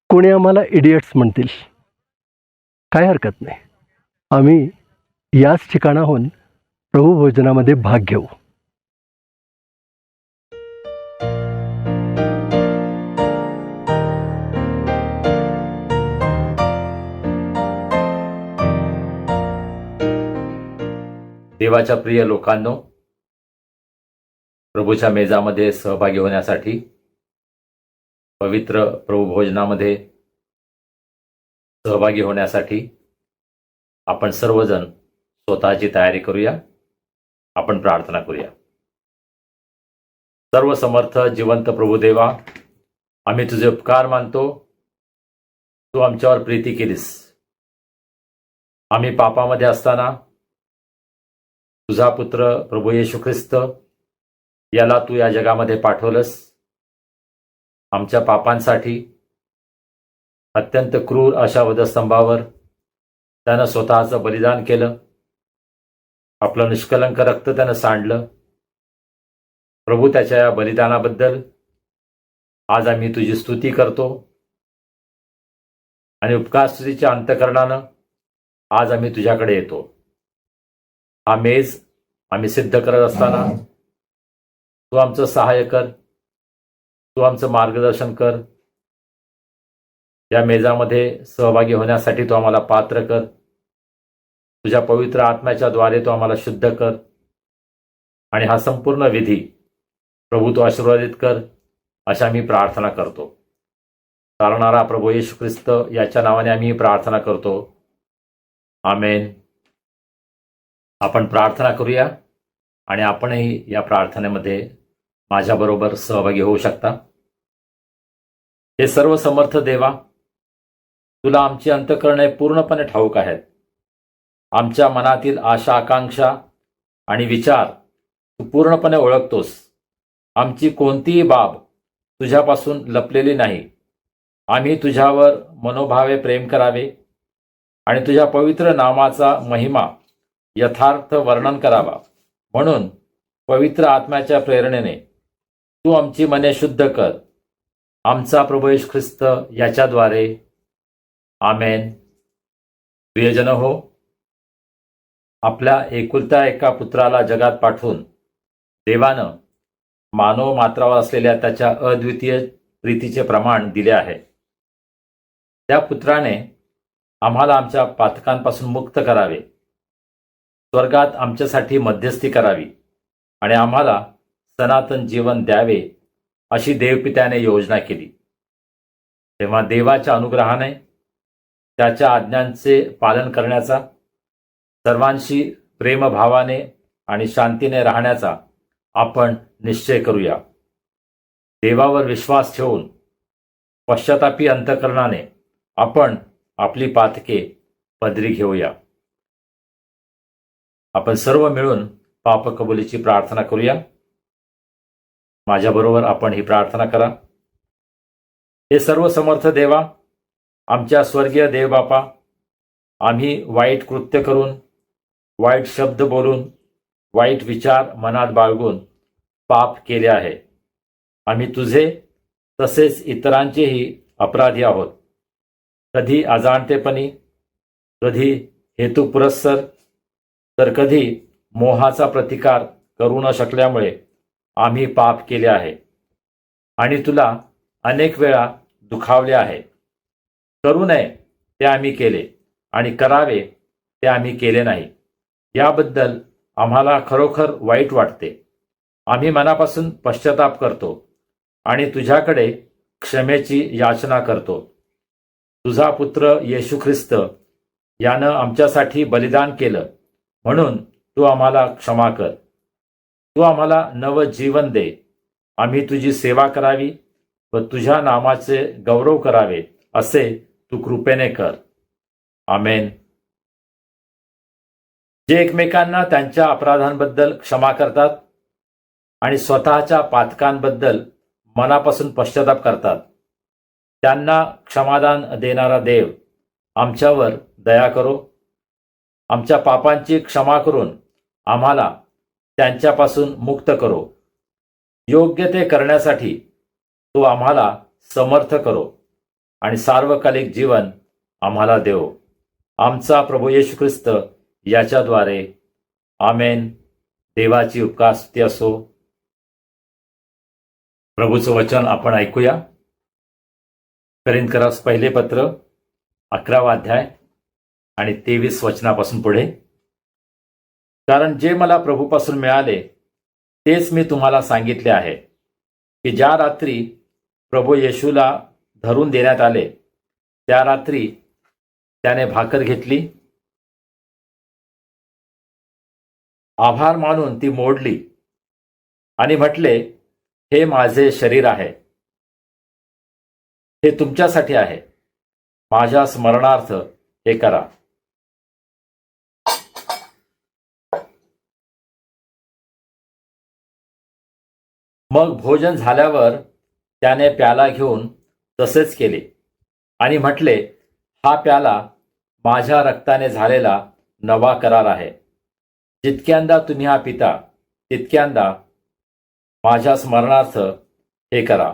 कोणी आम्हाला इडियट्स म्हणतील, काय हरकत नाही, आम्ही याच ठिकाणाहून प्रभू भोजनामध्ये भाग घेऊ. देवाच्या प्रिय लोकांनो, प्रभूच्या मेजामध्ये सहभागी होण्यासाठी, पवित्र प्रभू भोजनामध्ये सहभागी होण्यासाठी आपण सर्वजण स्वतःची तयारी करूया. आपण प्रार्थना करूया. सर्व समर्थ जिवंत प्रभुदेवा, आम्ही तुझे उपकार मानतो, तू आमच्यावर प्रीती केलीस. आम्ही पापामध्ये असताना तुझा पुत्र प्रभू येशू ख्रिस्त याला तू या जगामध्ये पाठवलंस. आमच्या पापांसाठी अत्यंत क्रूर अशा वधस्तंभावर त्यानं स्वतःचं बलिदान केलं. आपलं निष्कलंक रक्त त्यानं सांडलं. प्रभू, त्याच्या या बलिदानाबद्दल आज आम्ही तुझी स्तुती करतो आणि उपकारस्तुतीच्या अंतःकरणानं आज आम्ही तुझ्याकडे येतो. हा मेज आम्ही सिद्ध करत असताना तू आमचं सहाय्य कर, तू आमचं मार्गदर्शन कर. या मेजामध्ये सहभागी होण्यासाठी तू आम्हाला पात्र कर. तुझ्या पवित्र आत्म्याच्या द्वारे तू आम्हाला शुद्ध कर आणि हा संपूर्ण विधी प्रभू तू आशीर्वादित कर, अशा मी प्रार्थना करतो. चालणारा प्रभू येशू ख्रिस्त याच्या नावाने आम्ही प्रार्थना करतो. आमेन. आपण प्रार्थना करूया आणि आपणही या प्रार्थनेमध्ये माझ्याबरोबर सहभागी होऊ शकता. हे सर्व समर्थ देवा, तुला आमची अंतःकरणे पूर्णपणे ठाऊक आहेत. आमच्या मनातील आशा, आकांक्षा आणि विचार तू पूर्णपणे ओळखतोस. आमची कोणतीही बाब तुझ्यापासून लपलेली नाही. आम्ही तुझ्यावर मनोभावे प्रेम करावे आणि तुझ्या पवित्र नामाचा महिमा यथार्थ वर्णन करावा, म्हणून पवित्र आत्म्याच्या प्रेरणेने तू आमची मने शुद्ध कर. आमचा प्रभू येशू ख्रिस्त याच्याद्वारे. आमेन. प्रियजन हो, आपल्या एकुलत्या एका पुत्राला जगात पाठवून देवानं मानव मात्रावर असलेल्या त्याच्या अद्वितीय प्रीतीचे प्रमाण दिले आहे. त्या पुत्राने आम्हाला आमच्या पातकांपासून मुक्त करावे, स्वर्गात आमच्यासाठी मध्यस्थी करावी आणि आम्हाला सनातन जीवन द्यावे, अशी देवपित्याने योजना केली. तेव्हा देवाच्या अनुग्रहाने त्याच्या आज्ञांचे पालन करण्याचा, सर्वांशी प्रेमभावाने आणि शांतीने राहण्याचा आपण निश्चय करूया. देवावर विश्वास ठेवून पश्चातापी अंतःकरणाने आपण आपली पातके पदरी घेऊया. आपण सर्व मिळून पापकबुलीची प्रार्थना करूया. माझ्याबरोबर आपण ही प्रार्थना करा. हे सर्व समर्थ देवा, आमच्या स्वर्गीय देवबापा, आम्ही वाईट कृत्य करून, वाईट शब्द बोलून, वाईट विचार मनात बाळगून पाप केले आहे. आम्ही तुझे तसेच इतरांचेही अपराधी आहोत. कधी अजाणतेपणी, कधी हेतुपुरस्सर, तर कधी मोहाचा प्रतिकार करू न शकल्यामुळे आम्ही पाप केले आहे आणि तुला अनेक वेळा दुखावले आहे. करू नये ते आम्ही केले आणि करावे ते आम्ही केले नाही. याबद्दल आम्हाला खरोखर वाईट वाटते. आम्ही मनापासून पश्चाताप करतो आणि तुझ्याकडे क्षमेची याचना करतो. तुझा पुत्र येशू ख्रिस्त यानं आमच्यासाठी बलिदान केलं, म्हणून तू आम्हाला क्षमा कर. तू आम्हाला नवं जीवन दे. आम्ही तुझी सेवा करावी व तुझ्या नामाचे गौरव करावे, असे तू कृपेने कर. आमेन. जे एकमेकांना त्यांच्या अपराधांबद्दल क्षमा करतात आणि स्वतःच्या पातकांबद्दल मनापासून पश्चाताप करतात, त्यांना क्षमादान देणारा देव आमच्यावर दया करो. आमच्या पापांची क्षमा करून आम्हाला त्यांच्यापासून मुक्त करो. योग्य ते करण्यासाठी तो आम्हाला समर्थ करो आणि सार्वकालिक जीवन आम्हाला देव. आमचा प्रभू येशू ख्रिस्त याच्याद्वारे. आमेन. देवाची उपकारस्तुती असो. प्रभूचं वचन आपण ऐकूया. करिंथकरास पहिले पत्र 11वा अध्याय आणि 23 वचनापासून पुढे. कारण जे मला प्रभूपासून मिळाले तेच मी तुम्हाला सांगितले आहे, की ज्या रात्री प्रभू येशूला धरून देण्यात आले, त्या रात्री त्याने भाकर घेतली, आभार मानून ती मोडली आणि म्हटले, हे माझे शरीर आहे, हे तुमच्यासाठी आहे. माझ्या स्मरणार्थ हे करा. मग भोजन झाल्यावर त्याने प्याला घेऊन तसेच केले आणि म्हटले, हा प्याला माझ्या रक्ताने झालेला नवा करार आहे. जितक्यांदा तुम्ही हा पिता तितक्यांदा माझ्या स्मरणार्थ हे करा.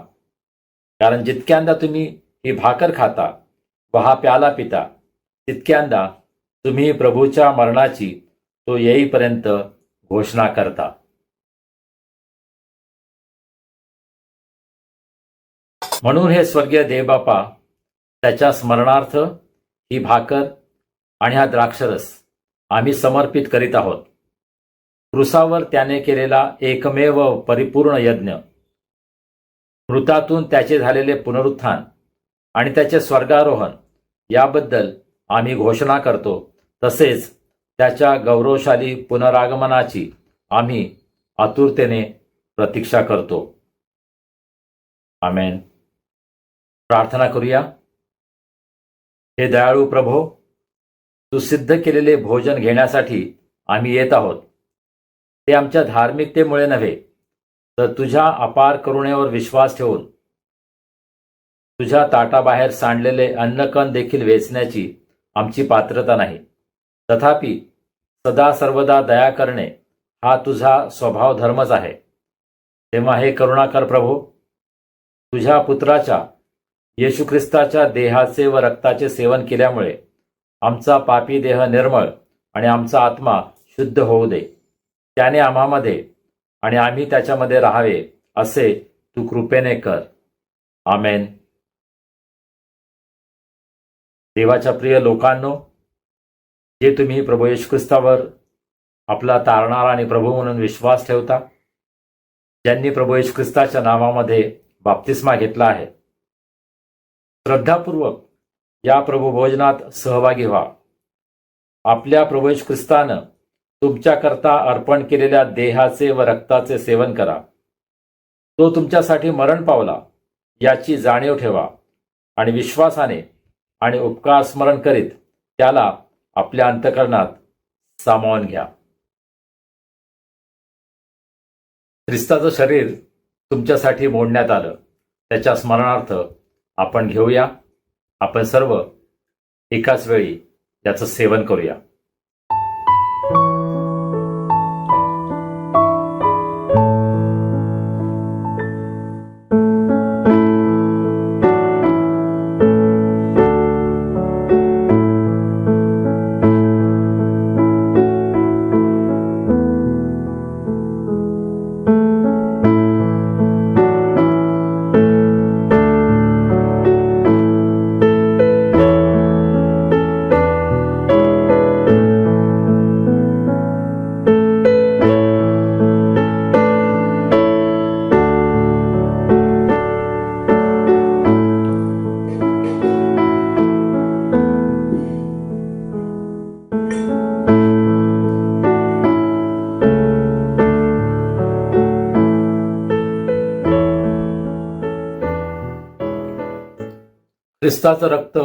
कारण जितक्यांदा तुम्ही ही भाकर खाता व हा प्याला पिता तितक्यांदा तुम्ही प्रभूच्या मरणाची तो येईपर्यंत घोषणा करता. म्हणून हे स्वर्गीय देवबापा, त्याच्या स्मरणार्थ ही भाकर आणि हा द्राक्षरस आम्ही समर्पित करीत आहोत. क्रूसावर त्याने केलेला एकमेव परिपूर्ण यज्ञ, मृतातून त्याचे झालेले पुनरुत्थान आणि त्याचे स्वर्गारोहण याबद्दल आम्ही घोषणा करतो. तसेच त्याच्या गौरवशाली पुनरागमनाची आम्ही आतुरतेने प्रतीक्षा करतो. आमेन. प्रार्थना करूया. हे दयाळू प्रभो, तू सिद्ध केलेले भोजन घेण्यासाठी आम्ही येत आहोत. ते आमच्या धार्मिकतेमुळे नव्हे, तर तुझ्या अपार करुणेवर विश्वास ठेवून तुझ्या ताटाबाहेर सांडलेले अन्नकण देखील वेचण्याची आमची पात्रता नाही. तथापि सदा सर्वदा दया करणे हा तुझा स्वभाव धर्मच आहे. तेव्हा हे करुणाकर प्रभो, तुझ्या पुत्राच्या येशू ख्रिस्ताच्या देहाचे व रक्ताचे सेवन केल्यामुळे आमचा पापी देह निर्मळ आणि आमचा आत्मा शुद्ध होऊ दे. त्याने आम्हामध्ये आणि आम्ही त्याच्यामध्ये राहावे असे तू कृपेने कर. आमेन. देवाच्या प्रिय लोकांनो, जे तुम्ही प्रभू येशू ख्रिस्तावर आपला तारणारा आणि प्रभू म्हणून विश्वास ठेवता, ज्यांनी प्रभू येशू ख्रिस्ताच्या नावामध्ये बाप्तिस्मा घेतला आहे, श्रद्धापूर्वक या प्रभू भोजनात सहभागी व्हा. आपल्या प्रभू येशू ख्रिस्तानं तुमच्याकरता अर्पण केलेल्या देहाचे व रक्ताचे सेवन करा. तो तुमच्यासाठी मरण पावला याची जाणीव ठेवा आणि विश्वासाने आणि उपकार स्मरण करीत त्याला आपल्या अंतःकरणात सामावून घ्या. ख्रिस्ताचं शरीर तुमच्यासाठी मोडण्यात आलं, त्याच्या स्मरणार्थ आपण घेऊया. आपण सर्व एकाच वेळी याचं सेवन करूया. ख्रिस्ताचं रक्त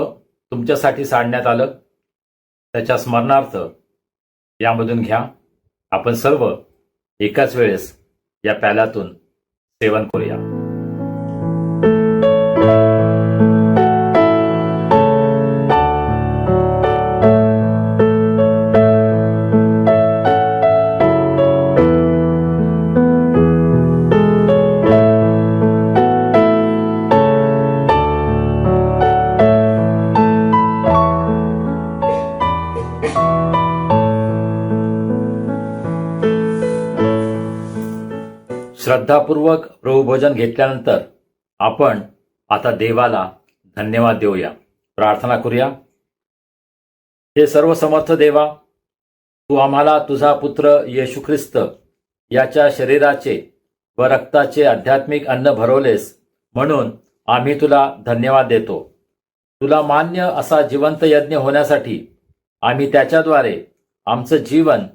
तुमच्यासाठी सांडण्यात आलं, त्याच्या स्मरणार्थ यामधून घ्या. आपण सर्व एकाच वेळेस या प्याल्यातून सेवन करूया. श्रद्धापूर्वक प्रभुभोजन घेतल्यानंतर आपण आता देवाला धन्यवाद देऊया. प्रार्थना करूया. हे सर्व समर्थ देवा, तू आम्हाला तुझा पुत्र येशू ख्रिस्त याच्या शरीराचे व रक्ताचे आध्यात्मिक अन्न भरवलेस, म्हणून आम्ही तुला धन्यवाद देतो. तुला मान्य असा जिवंत यज्ञ होण्यासाठी आम्ही त्याच्याद्वारे आमचं जीवन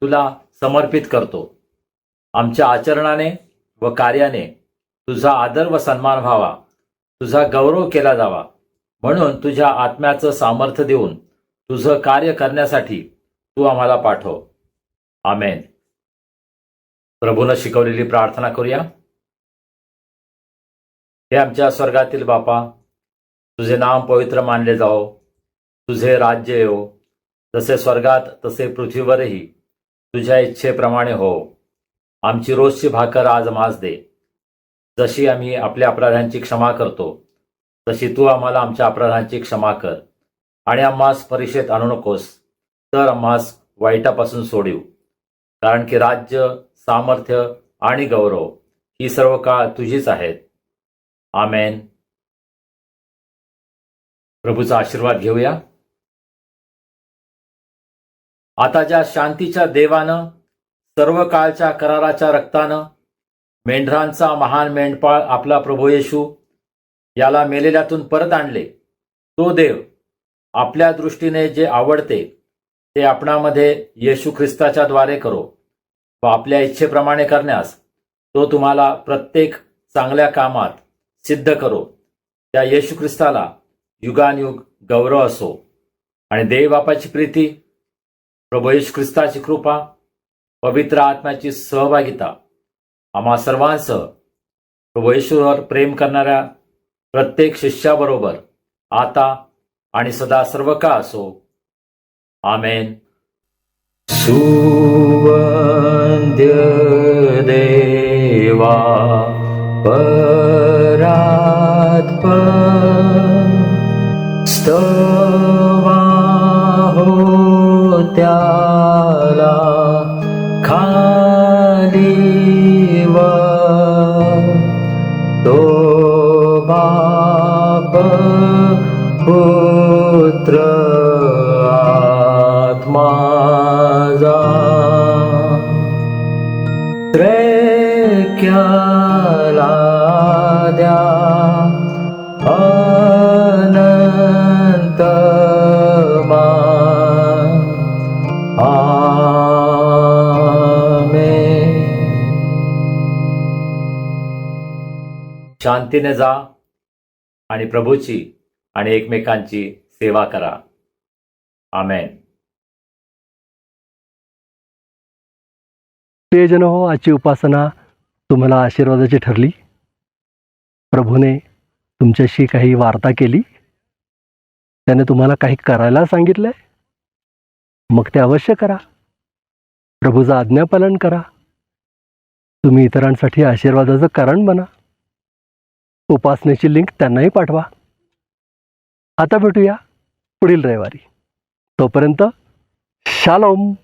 तुला समर्पित करतो. आमच्या आचरणाने व कार्याने तुझा आदर व सन्मान व्हावा, तुझा गौरव केला जावा, म्हणून तुझ्या आत्म्याचं सामर्थ्य देऊन तुझं कार्य करण्यासाठी तू आम्हाला पाठव. आमेन. प्रभूनं शिकवलेली प्रार्थना करूया. हे आमच्या स्वर्गातील बापा, तुझे नाम पवित्र मानले जाओ, तुझे राज्य येवो, जसे स्वर्गात तसे पृथ्वीवरही तुझ्या इच्छेप्रमाणे हो. आमची रोजची भाकर आज आम्हास दे. जशी आम्ही आपल्या अपराधांची क्षमा करतो तशी तू आम्हाला आमच्या अपराधांची क्षमा कर. आणि आम्हास परीक्षेत आणू नकोस, तर आम्हास वाईटापासून सोडीव. कारण की राज्य, सामर्थ्य आणि गौरव ही सर्व काळ तुझीच आहेत. आमेन. प्रभूचा आशीर्वाद घेऊया. आता ज्या शांतीच्या देवानं सर्व काळच्या कराराच्या रक्तानं मेंढरांचा महान मेंढपाळ आपला प्रभू येशू याला मेलेल्यातून परत आणले, तो देव आपल्या दृष्टीने जे आवडते ते आपणामध्ये येशू ख्रिस्ताच्या द्वारे करो व आपल्या इच्छेप्रमाणे करण्यास तो तुम्हाला प्रत्येक चांगल्या कामात सिद्ध करो. त्या येशू ख्रिस्ताला युगानयुग गौरव असो. आणि देव बापाची प्रीती, प्रभू येशू ख्रिस्ताची कृपा, पवित्र आत्म्याची सहभागिता आम्हा सर्वांसह प्रभू येशूवर प्रेम करणाऱ्या प्रत्येक शिष्याबरोबर आता आणि सदा सर्व काळ असो. आमेन. सुवंद्य देवा परात्पर स्तवा हो त्याला खाली व तो बाप पुत्र आत्मा जा त्रैक्याला द्या अनंत मान. आमेन. शांतीने जा आणि प्रभूची आणि एकमेकांची सेवा करा. आमेन. प्रियजन हो, आजची उपासना तुम्हाला आशीर्वादाची ठरली. प्रभूने तुमच्याशी काही वार्ता केली, त्याने तुम्हाला काही करायला सांगितलंय, मग ते अवश्य करा. प्रभूचं आज्ञापालन करा. तुम्ही इतरांसाठी आशीर्वादाचं कारण बना. उपासनेची लिंक त्यांनाही पाठवा. आता भेटूया पुढील रविवारी. तोपर्यंत शालोम.